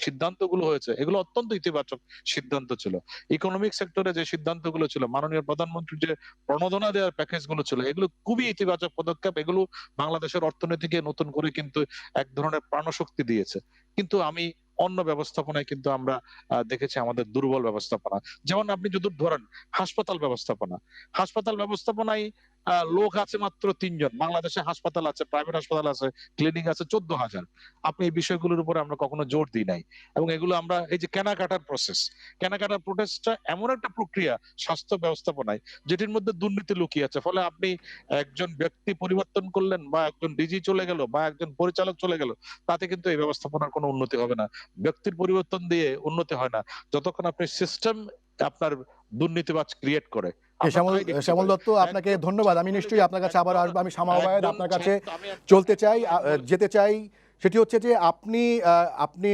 সিদ্ধান্তগুলো হয়েছে এগুলো অত্যন্ত ইতিবাচক সিদ্ধান্ত ছিল। ইকোনমিক সেক্টরে যে সিদ্ধান্তগুলো ছিল, মাননীয় প্রধানমন্ত্রীর যে প্রণোদনা দেওয়ার প্যাকেজ গুলো ছিল, এগুলো খুবই ইতিবাচক পদক্ষেপ। এগুলো বাংলাদেশের অর্থনীতিকে নতুন করে কিন্তু এক ধরনের প্রাণশক্তি দিয়েছে। কিন্তু আমি অন্য ব্যবস্থাপনায় কিন্তু আমরা দেখেছি আমাদের দুর্বল ব্যবস্থাপনা। যেমন আপনি যদি ধরেন হাসপাতাল ব্যবস্থাপনায় লোক আছে মাত্র 3 জন। বাংলাদেশে হাসপাতাল আছে, প্রাইভেট হাসপাতাল আছে, ক্লিনিক আছে 14,000। আপনি এই বিষয়গুলোর উপরে আমরা কখনো জোর দিই নাই। এবং এগুলো আমরা এই যে কেনাকাটার প্রসেসটা এমন একটা প্রক্রিয়া স্বাস্থ্য ব্যবস্থাপনায় যেটির মধ্যে দুর্নীতি লুকিয়ে আছে। ফলে আপনি একজন ব্যক্তি পরিবর্তন করলেন বা একজন ডিজি চলে গেল বা একজন পরিচালক চলে গেল, তাতে কিন্তু এই ব্যবস্থাপনার কোনো উন্নতি হবে না। ব্যক্তির পরিবর্তন দিয়ে উন্নতি হয় না যতক্ষণ আপনি সিস্টেম আপনার দুর্নীতিবাজ ক্রিয়েট করে। শ্যামল দত্ত, আপনাকে ধন্যবাদ। আমি নিশ্চয়ই আপনার কাছে আবার আসবো। আমি শামা ওবায়েদ আপনার কাছে চলতে চাই, যেতে চাই। সেটি হচ্ছে যে আপনি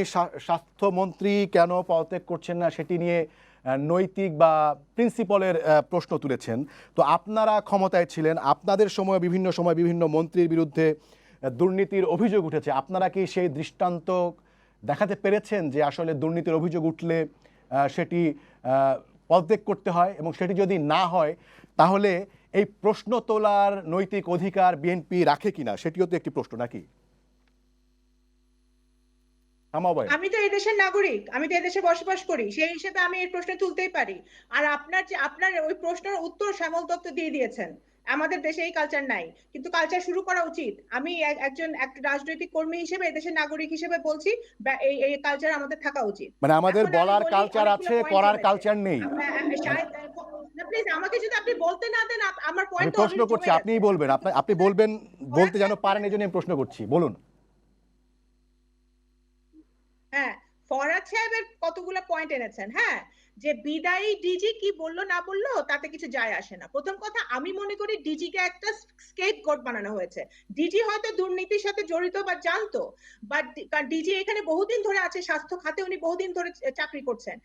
স্বাস্থ্যমন্ত্রী কেন পদত্যাগ করছেন না সেটি নিয়ে নৈতিক বা প্রিন্সিপালের প্রশ্ন তুলেছেন। তো আপনারা ক্ষমতায় ছিলেন, আপনাদের সময় বিভিন্ন মন্ত্রীর বিরুদ্ধে দুর্নীতির অভিযোগ উঠেছে। আপনারা কি সেই দৃষ্টান্ত দেখাতে পেরেছেন যে আসলে দুর্নীতির অভিযোগ উঠলে সেটি পদত্যাগ করতে হয়, এবং সেটি যদি না হয় তাহলে এই প্রশ্ন তোলার নৈতিক অধিকার বিএনপি রাখে কিনা, সেটিও তো একটি প্রশ্ন নাকি? আমি তো এই দেশের নাগরিক, আমি তো এই দেশে বসবাস করি, সেই হিসেবে আমি এই প্রশ্ন তুলতেই পারি। আর আপনার ওই প্রশ্নের উত্তর শ্যামল দত্ত দিয়ে দিয়েছেন। আমাদের দেশে এই কালচার নাই, কিন্তু কালচার শুরু করা উচিত। আমি একজন রাজনৈতিক কর্মী হিসেবে, এই দেশের নাগরিক হিসেবে বলছি এই কালচার আমাদের থাকা উচিত। মানে আমাদের বলার কালচার আছে, করার কালচার নেই। প্লিজ আমাকে যদি আপনি বলতে না দেন, আমার পয়েন্ট প্রশ্ন করছি, আপনিই বলবেন, আপনি বলবেন, বলতে যেন পারেন এই জন্য আমি প্রশ্ন করছি, বলুন। হ্যাঁ, ফরহাদ সাহেবের কতগুলো পয়েন্ট এনেছেন। হ্যাঁ, যে বিদায়ী ডিজি কি বললো না বললো তাতে কিছু যায় আসে না। প্রথম কথা, আমি মনে করি ডিজি কে একটা স্কেপগোট বানানো হয়েছে। ডিজি হয়তো দুর্নীতির সাথে জড়িত বা জানতো, বাট ডিজি এখানে বহুদিন ধরে আছে, স্বাস্থ্য খাতে উনি বহুদিন ধরে চাকরি করছেন।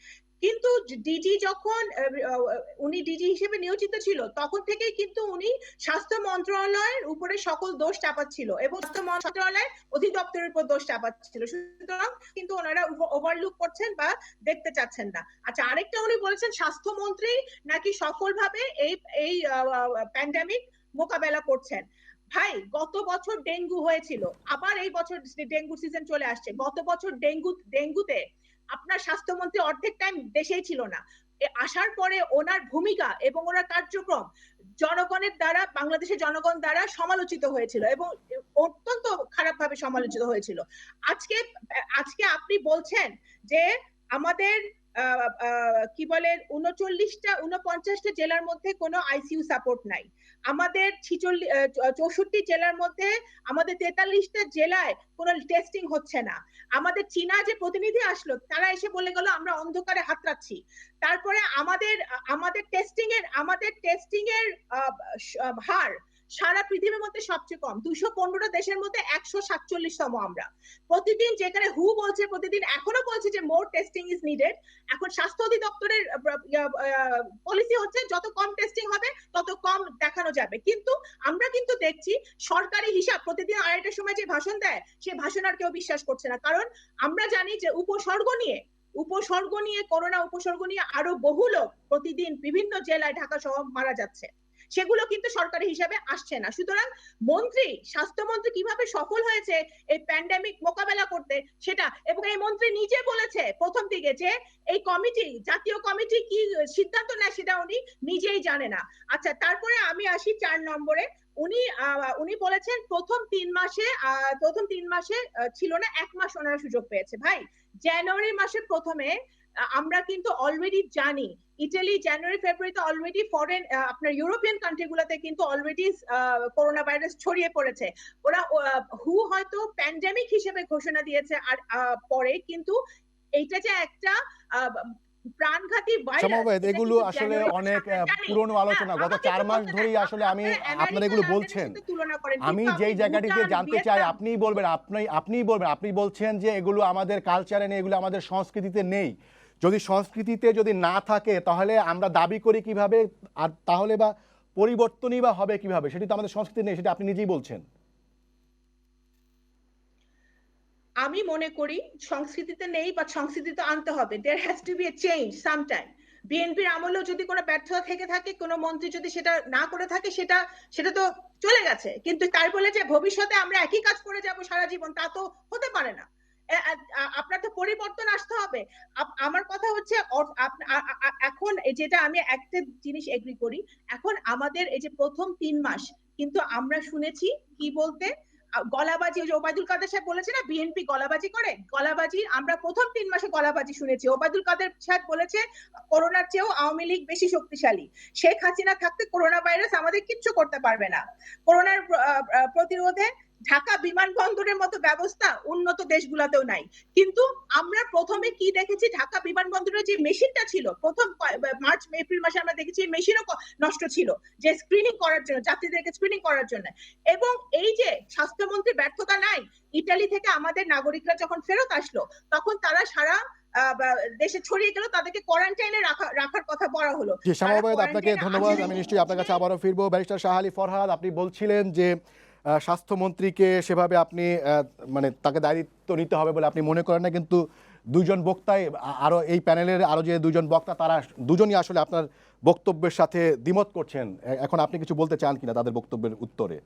কিন্তু ডিজি যখন উনি ডিজি হিসেবে নিয়োজিত ছিল, তখন থেকেই কিন্তু উনি স্বাস্থ্য মন্ত্রণালয়ের উপরে সকল দোষ চাপাচ্ছিল এবং স্বাস্থ্য মন্ত্রণালয়ের অধিদপ্তরের উপর দোষ চাপাচ্ছিল। সুতরাং কিন্তু ওনারা ওভারলুক করছেন বা দেখতে চাচ্ছেন না। আচ্ছা, আরেকটা উনি বলেছেন স্বাস্থ্যমন্ত্রী নাকি সফলভাবে এই প্যান্ডেমিক মোকাবেলা করছেন। ভাই, গত বছর ডেঙ্গু হয়েছিল, আবার এই বছর ডেঙ্গু সিজন চলে আসছে। গত বছর ডেঙ্গুতে আপনার স্বাস্থ্যমন্ত্রী অর্ধেক টাইম দেশেই ছিল না। আসার পরে ওনার ভূমিকা এবং ওনার কার্যক্রম জনগণের দ্বারা, বাংলাদেশের জনগণ দ্বারা সমালোচিত হয়েছিল এবং অত্যন্ত খারাপভাবে সমালোচিত হয়েছিল। আজকে আপনি বলছেন যে আমাদের কি বলে 49টা জেলার মধ্যে কোনো আইসিইউ সাপোর্ট নাই। আমাদের 64 জেলার মধ্যে আমাদের 43টা জেলায় কোনো টেস্টিং হচ্ছে না। আমাদের চীনা যে প্রতিনিধি আসলো, তারা এসে বলে গেল আমরা অন্ধকারে হাতড়াচ্ছি। তারপরে আমাদের টেস্টিং এর হার সারা পৃথিবীর মধ্যে সবচেয়ে কম। 215টা দেশের মধ্যে 147তম আমরা। প্রতিদিন যেখানে হু বলছে, প্রতিদিন এখনো বলছে যে মোর টেস্টিং ইজ নিডেড। এখন স্বাস্থ্য অধিদপ্তরের পলিসি হচ্ছে যত কম টেস্টিং হবে তত কম দেখানো যাবে। কিন্তু আমরা কিন্তু দেখছি সরকারি হিসাব প্রতিদিন 2:30টার সময় যে ভাষণ দেয়, সে ভাষণ আর কেউ বিশ্বাস করছে না। কারণ আমরা জানি যে উপসর্গ নিয়ে করোনা উপসর্গ নিয়ে আরো বহু লোক প্রতিদিন বিভিন্ন জেলায়, ঢাকা সহ মারা যাচ্ছে। সেগুলো কিন্তু সরকারি হিসাবে আসছে না। সুতরাং স্বাস্থ্যমন্ত্রী কিভাবে সফল হয়েছে এই প্যান্ডেমিক মোকাবেলা করতে সেটা, এবং এই মন্ত্রী নিজে বলেছে প্রথম দিকে যে এই জাতীয় কমিটি কি সিদ্ধান্ত নেয় সেটা উনি নিজেই জানে না। আচ্ছা, তারপরে আমি আসি 4 নম্বরে। উনি বলেছেন প্রথম 3 মাসে ছিল না, 1 মাস ওনারা সুযোগ পেয়েছে। ভাই, জানুয়ারি মাসের প্রথমে আমরা কিন্তু অলরেডি জানি ইটালি জানুয়ারি ফেব্রুয়ারিতে অলরেডি ফরেন আপনার ইউরোপিয়ান কান্ট্রিগুলোতে কিন্তু অলরেডি করোনা ভাইরাস ছড়িয়ে পড়েছে। ওরা হু হয়তো প্যান্ডেমিক হিসেবে ঘোষণা দিয়েছে আর পরে, কিন্তু এইটা যে একটা প্রাণঘাতী ভাইরাস, এগুলো আসলে অনেক পুরনো আলোচনা। গত 4 মাস ধরেই আসলে আপনারা এগুলো বলছেন। আমি যেই জায়গাটিতে জানতে চাই আপনিই বলবেন, আপনি বলছেন যে এগুলো আমাদের কালচারে নেই, এগুলো আমাদের সংস্কৃতিতে নেই। যদি সংস্কৃতিতে যদি না থাকে তাহলে আমরা দাবি করি কিভাবে, আর তাহলে বা পরিবর্তনই বা হবে কিভাবে? সেটি তো আমাদের সংস্কৃতি নেই, সেটা আপনি নিজেই বলছেন। আমি মনে করি সংস্কৃতিতে নেই, বা সংস্কৃতিতে আনতে হবে। there has to be a change sometime. বিএনপির আমলেও যদি কোনো ব্যর্থতা থেকে থাকে, কোনো মন্ত্রী যদি সেটা না করে থাকে, সেটা তো চলে গেছে। কিন্তু তার বলে যে ভবিষ্যতে আমরা একই কাজ করে যাব সারা জীবন, তা তো হতে পারে না। আপনার তো পরিবর্তন আসতে হবে। আমার কথা হচ্ছে এখন যেটা আমি একটা জিনিস এগ্রি করি, এখন আমাদের এই যে প্রথম ৩ মাস কিন্তু আমরা শুনেছি কি বলতে গলাবাজি, ওই যে ওবায়দুল কাদের সাহেব বলেছে না বিএনপি গলাবাজি করে, গলাবাজি আমরা প্রথম ৩ মাসে গলাবাজি শুনেছি। ওবায়দুল কাদের সাহেব বলেছে করোনার চেয়েও আওয়ামী লীগ বেশি শক্তিশালী, শেখ হাসিনা থাকতে করোনা ভাইরাস আমাদের কিচ্ছু করতে পারবে না। করোনার প্রতিরোধে ঢাকা বিমানবন্দরের মতো ব্যবস্থা উন্নত দেশগুলোতেও নাই। কিন্তু আমরা প্রথমে কি দেখেছি, ঢাকা বিমানবন্দরের যে মেশিনটা ছিল প্রথম মার্চ এপ্রিল মাসে আমরা দেখেছি মেশিনও নষ্ট ছিল, যে স্ক্রিনিং করার জন্য, যাত্রীদেরকে স্ক্রিনিং করার জন্য। এবং এই যে স্বাস্থ্যমন্ত্রী ব্যর্থতা নাই, ইতালি থেকে আমাদের নাগরিকরা যখন ফেরত আসলো তখন তারা সারা দেশে ছড়িয়ে গেল, তাদেরকে কোয়ারেন্টাইনে রাখার কথা বলা হলো। জি শামা ওবায়েদ, আপনাকে ধন্যবাদ। আমি নিশ্চয়ই আপনার কাছে আবারও ফিরবো। ব্যারিস্টার শাহ আলী ফরহাদ, আপনি বলছিলেন যে স্বাস্থ্যমন্ত্রীকে সেভাবে আপনি মানে তাকে দায়িত্ব নিতে হবে বলে আপনি মনে করেন না, কিন্তু দুইজন বক্তাই আরও এই প্যানেলের আরও যে দুজন বক্তা তারা দুজনই আসলে আপনার বক্তব্যের সাথে দ্বিমত করছেন। এখন আপনি কিছু বলতে চান কিনা তাদের বক্তব্যের উত্তরে?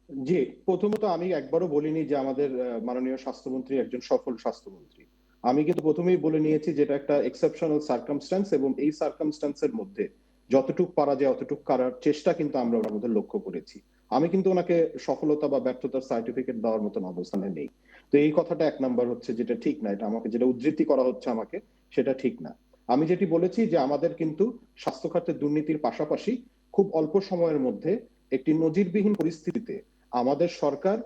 জি, প্রথমত আমি একবারও বলিনি যে আমাদের মাননীয় স্বাস্থ্যমন্ত্রী একজন সফল স্বাস্থ্যমন্ত্রী। আমি কিন্তু প্রথমেই বলে নিয়েছি যেটা একটা এক্সেপশনাল সার্কামস্ট্যান্স, এবং এই সার্কামস্ট্যান্সের মধ্যে যতটুক পারা যায় অতটুক করার চেষ্টা কিন্তু আমরা ওনার মধ্যে লক্ষ্য করেছি। আমি কিন্তু ওনাকে সফলতা বা ব্যর্থতার সার্টিফিকেট দেওয়ার মতন অবস্থানে নেই। তো এই কথাটা এক নাম্বার হচ্ছে, যেটা ঠিক না, এটা আমাকে যেটা উদ্ধৃতি করা হচ্ছে আমাকে, সেটা ঠিক না। আমি যেটি বলেছি যে আমাদের কিন্তু স্বাস্থ্য খাতের দুর্নীতির পাশাপাশি খুব অল্প সময়ের মধ্যে একটি নজিরবিহীন পরিস্থিতিতে আমাদের সরকার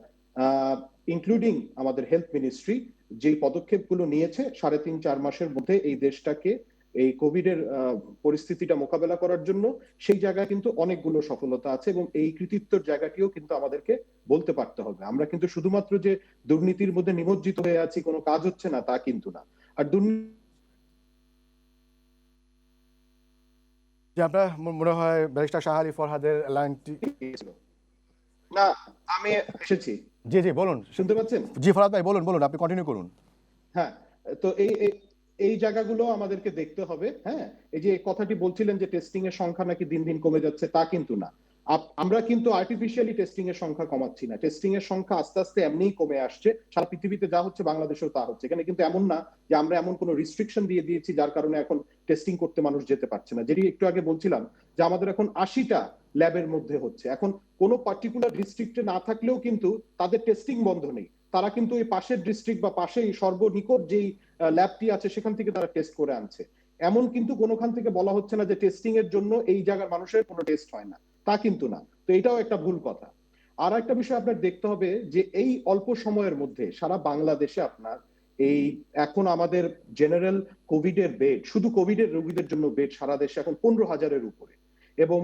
ইনক্লুডিং আমাদের হেলথ মিনিস্ট্রি যে পদক্ষেপগুলো নিয়েছে ৩.৫-৪ মাসের মধ্যে এই দেশটাকে এই কোভিড এর পরিস্থিতিটা মোকাবেলা করার জন্য, সেই জায়গায় কিন্তু অনেকগুলো সফলতা আছে, এবং এই কৃতিত্বের জায়গাটিও কিন্তু আমাদেরকে বলতে পারতে হবে। আমরা কিন্তু শুধুমাত্র যে দুর্নীতির মধ্যে নিমজ্জিত হয়ে আছি, কোনো কাজ হচ্ছে না, তা কিন্তু না। আর যে আপনার মনে হয় ব্যারিস্টার শাহ আলী ফরহাদের লাইনটি না, আমি এসেছি। জি জি বলুন। শুনতে পাচ্ছেন? জি ফরহাদ ভাই বলুন বলুন, আপনি কন্টিনিউ করুন। হ্যাঁ, তো এই জায়গাগুলো আমাদেরকে দেখতে হবে। হ্যাঁ, এই যে কথাটি বলছিলেন যে টেস্টিং এর সংখ্যা নাকি দিন দিন কমে যাচ্ছে, তা কিন্তু না। আমরা কিন্তু আর্টিফিশিয়ালি টেস্টিং এর সংখ্যা কমাচ্ছি না। টেস্টিং এর সংখ্যা আস্তে আস্তে এমনিই কমে আসছে। সারা পৃথিবীতে যা হচ্ছে বাংলাদেশেও তা হচ্ছে। এখানে কিন্তু এমন না যে আমরা এমন কোনো রিস্ট্রিকশন দিয়ে দিয়েছি যার কারণে এখন টেস্টিং করতে মানুষ যেতে পারছে না। যেটি একটু আগে বলছিলাম যে আমাদের এখন ৮০টা ল্যাবের মধ্যে হচ্ছে। এখন কোনো পার্টিকুলার ডিস্ট্রিক্টে না থাকলেও কিন্তু তাদের টেস্টিং বন্ধ নেই। তারা কিন্তু এই পাশের ডিস্ট্রিক্ট বা পাশেই সর্বনিকট যেই ল্যাবটি আছে সেখান থেকে তারা টেস্ট করে আনছে। এমন কিন্তু কোনোখান থেকে বলা হচ্ছে না যে টেস্টিং এর জন্য এই জায়গার মানুষের কোনো টেস্ট হয় না, তা কিন্তু না। তো এটাও একটা ভুল কথা। আর একটা বিষয় আপনার দেখতে হবে যে এই অল্প সময়ের মধ্যে সারা বাংলাদেশে আপনার এই এখন আমাদের জেনারেল কোভিড এর বেড, শুধু কোভিড এর রোগীদের জন্য বেড সারা দেশে এখন ১৫,০০০-এর উপরে। এবং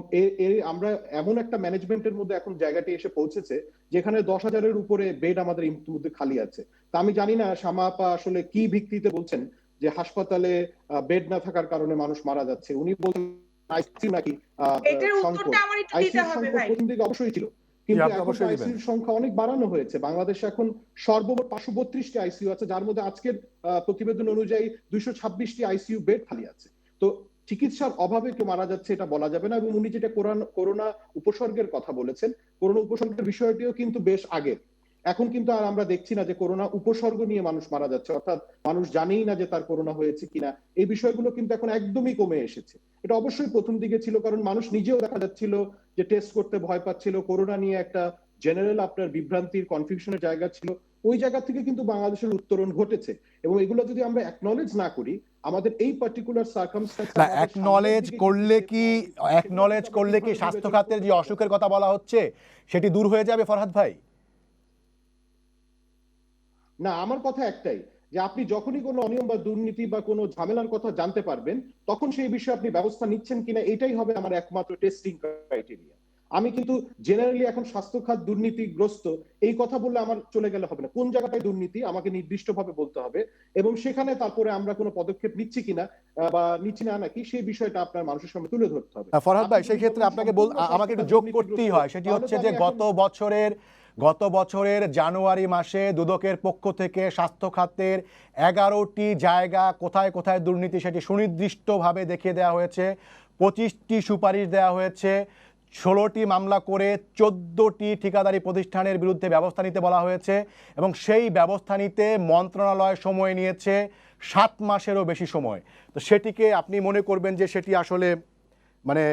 আমরা এমন একটা ম্যানেজমেন্টের মধ্যে এখন জায়গাটি এসে পৌঁছেছে যেখানে ১০,০০০-এর উপরে বেড আমাদের ইতিমধ্যে খালি আছে। তা আমি জানি না শামা আপা আসলে কি ভিত্তিতে বলছেন যে হাসপাতালে বেড না থাকার কারণে মানুষ মারা যাচ্ছে। উনি বলছেন আইসিইউ নাকি এটার সংকট। উত্তরটা আমার একটু দিতে আইসিইউ হবে সংকট ভাই। প্রথম দিকে অবশ্যই ছিল, জি কিন্তু আপনি এখন অবশ্যই দিবেন। আইসিইউর সংখ্যা অনেক বাড়ানো হয়েছে। বাংলাদেশে এখন সর্বমোট ৫৩২টি আইসিইউ আছে, যার মধ্যে আজকের প্রতিবেদন অনুযায়ী ২২৬টি আইসিইউ বেড খালি আছে। তো চিকিৎসার অভাবে কেউ মারা যাচ্ছে এটা বলা যাবে না। এবং উনি যেটা করোনা উপসর্গের কথা বলেছেন, করোনা উপসর্গের বিষয়টিও কিন্তু বেশ আগের। এখন কিন্তু আর আমরা দেখছি না যে করোনা উপসর্গ নিয়ে মানুষ মারা যাচ্ছে, অর্থাৎ মানুষ জানেই না যে তার করোনা হয়েছে কিনা। এই বিষয়গুলো কিন্তু এখন একদমই কমে এসেছে। এটা অবশ্যই প্রথম দিকে ছিল, কারণ মানুষ নিজেও দেখা যাচ্ছিল যে টেস্ট করতে ভয় পাচ্ছিল, করোনা নিয়ে একটা জেনারেল আপনার বিভ্রান্তির কনফিউশনের জায়গা ছিল। ওই জায়গা থেকে কিন্তু বাংলাদেশের উত্তরণ ঘটেছে। এবং এগুলো যদি আমরা অ্যাকনলেজ না করি, আমাদের এই পার্টিকুলার সার্কামস্ট্যান্স না অ্যাকনলেজ করলে কি স্বাস্থ্য খাতের যে অসুখের কথা বলা হচ্ছে সেটি দূর হয়ে যাবে ফরহাদ ভাই? না, আমার কথা একটাই যে আপনি যখনই কোনো অনিয়ম বা দুর্নীতি বা কোনো ঝামেলার কথা জানতে পারবেন, তখন সেই বিষয়ে আপনি ব্যবস্থা নিচ্ছেন কিনা, এটাই হবে আমার একমাত্র টেস্টিং ক্রাইটেরিয়া। আমি কিন্তু জেনারেলি এখন স্বাস্থ্য খাত দুর্নীতিগ্রস্ত এই কথা বললে আমার চলে গেলে হবে না। কোন জায়গাটায় দুর্নীতি আমাকে নির্দিষ্টভাবে বলতে হবে, এবং সেখানে তারপরে আমরা কোনো পদক্ষেপ নিচ্ছি কিনা বা নিচ্ছি না নাকি সেই বিষয়টা আপনার মানুষের সামনে তুলে ধরতে হবে। ফরহাদ ভাই সেই ক্ষেত্রে আপনাকে আমাকে একটু যোগ করতেই হয়, সেটি হচ্ছে যে গত বছরের জানুয়ারি মাসে দুদকের পক্ষ থেকে স্বাস্থ্য খাতের 11টি জায়গা কোথায় কোথায় দুর্নীতি সেটি সুনির্দিষ্টভাবে দেখিয়ে দেওয়া হয়েছে। 25টি সুপারিশ দেওয়া হয়েছে, 16টি মামলা করে 14টি ঠিকাদারি প্রতিষ্ঠানের বিরুদ্ধে ব্যবস্থা নিতে বলা হয়েছে এবং সেই ব্যবস্থা নিতে মন্ত্রণালয় সময় নিয়েছে 7 মাসেরও বেশি সময়। তো সেটিকে আপনি মনে করবেন যে সেটি আসলে মানে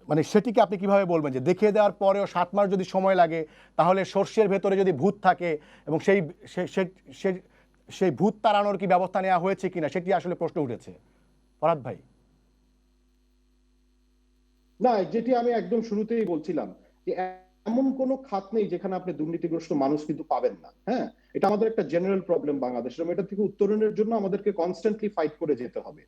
মানে সেটিকে আপনি কিভাবে বলবেন যে দেখিয়ে দেওয়ার পরেও 7 মাস যদি সময় লাগে তাহলে সর্ষের ভেতরে যদি ভূত থাকে এবং সেই ভূত তাড়ানোর কি ব্যবস্থা নেওয়া হয়েছে কিনা সেটি আসলে প্রশ্ন উঠেছে। ফরহাদ ভাই। না, যেটি আমি একদম শুরুতেই বলছিলাম যে এমন কোনো খাত নেই যেখানে আপনি দুর্নীতিগ্রস্ত মানুষ কিন্তু পাবেন না। হ্যাঁ, এটা আমাদের একটা জেনারেল প্রবলেম বাংলাদেশের এবং এটা থেকে উত্তরণের জন্য আমাদেরকে কনস্ট্যান্টলি ফাইট করে যেতে হবে।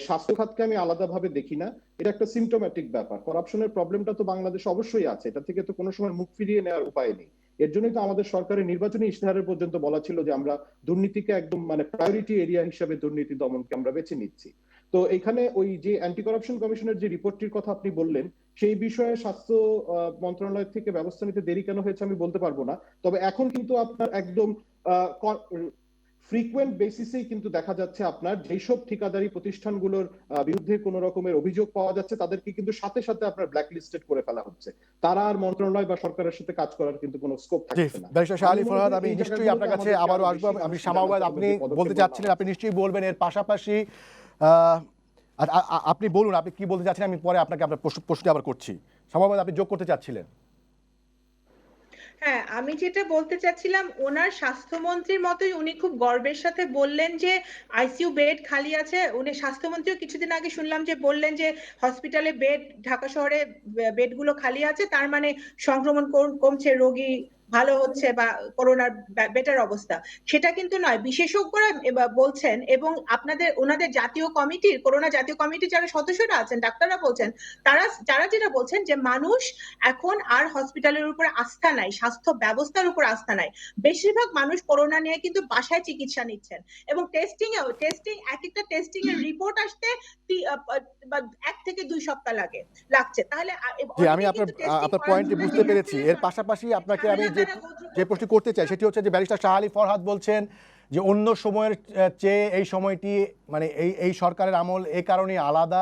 স্বাস্থ্য খাতকে আমি আলাদাভাবে দেখি না, এটা একটা সিমটোম্যাটিক ব্যাপার। করাপশনের প্রবলেমটা তো বাংলাদেশে অবশ্যই আছে, এটা থেকে তো কোনো সময় মুখ ফিরিয়ে নেওয়ার উপায় নেই। এর জন্যই তো আমাদের সরকারের নির্বাচনী ইশতেহারের পর্যন্ত বলা ছিল যে আমরা দুর্নীতিকে একদম মানে প্রায়োরিটি এরিয়া হিসেবে দুর্নীতি দমনকে আমরা বেছে নিচ্ছি। তো এখানে ওই যে অ্যান্টি করাপশন কমিশনের যে রিপোর্টটির কথা আপনি বললেন, সেই বিষয়ে স্বাস্থ্য মন্ত্রণালয় থেকে ব্যবস্থা নিতে দেরি কেন হয়েছে আমি বলতে পারবো না। তবে এখন কিন্তু আপনার একদম ফ্রিকুয়েন্ট বেসিসেই কিন্তু দেখা যাচ্ছে আপনার যেসব ঠিকাদারি প্রতিষ্ঠানগুলোর বিরুদ্ধে কোনো রকমের অভিযোগ পাওয়া যাচ্ছে তাদেরকে কিন্তু সাথে সাথে আপনার ব্ল্যাক লিস্টেড করে ফেলা হচ্ছে। তারা আর মন্ত্রণালয় বা সরকারের সাথে কাজ করার কিন্তু কোনো স্কোপ থাকছে না। ব্যারিস্টার শাহ আলী ফরহাদ, আমি নিশ্চয়ই আপনার কাছে আবারও আসবো। আমি শামাওয়াত, আপনি বলতে চাচ্ছিলেন, আপনি নিশ্চয়ই বলবেন। এর পাশাপাশি আপনি বলুন আপনি কি বলতে চাচ্ছেন, আমি পরে আপনাকে আপনার প্রশ্ন আবার করছি। শামাওয়াত, আপনি যোগ করতে চাচ্ছিলেন। হ্যাঁ, আমি যেটা বলতে চাচ্ছিলাম, ওনার স্বাস্থ্যমন্ত্রীর মতোই উনি খুব গর্বের সাথে বললেন যে আইসিইউ বেড খালি আছে। উনি স্বাস্থ্যমন্ত্রীও কিছুদিন আগে শুনলাম যে বললেন যে হসপিটালে বেড, ঢাকা শহরে বেডগুলো খালি আছে, তার মানে সংক্রমণ কমছে, রোগী ভালো হচ্ছে বা করোনার বেটার অবস্থা। সেটা কিন্তু নয়, বিশেষজ্ঞরা বলছেন এবং ওনাদের জাতীয় কমিটির, করোনা জাতীয় কমিটির যারা সদস্যরা আছেন, ডাক্তাররা বলছেন, যারা যেটা বলছেন যে মানুষ এখন আর হসপিটালের উপর আস্থা নাই, স্বাস্থ্য ব্যবস্থার উপর আস্থা নাই। বেশিরভাগ মানুষ করোনা নিয়ে কিন্তু বাসায় চিকিৎসা নিচ্ছেন এবং টেস্টিং এক একটা টেস্টিং এর রিপোর্ট আসতে 1 থেকে 2 সপ্তাহ লাগছে। তাহলে আমি আপনার পয়েন্টটি বুঝতে পেরেছি। এর পাশাপাশি আপনাকে আমি যে প্রশ্ন করতে চাই সেটি হচ্ছে যে ব্যারিস্টার শাহ আলী ফরহাদ বলছেন যে অন্য সময়ের চেয়ে এই সময়টি মানে এই সরকারের আমল এই কারণে আলাদা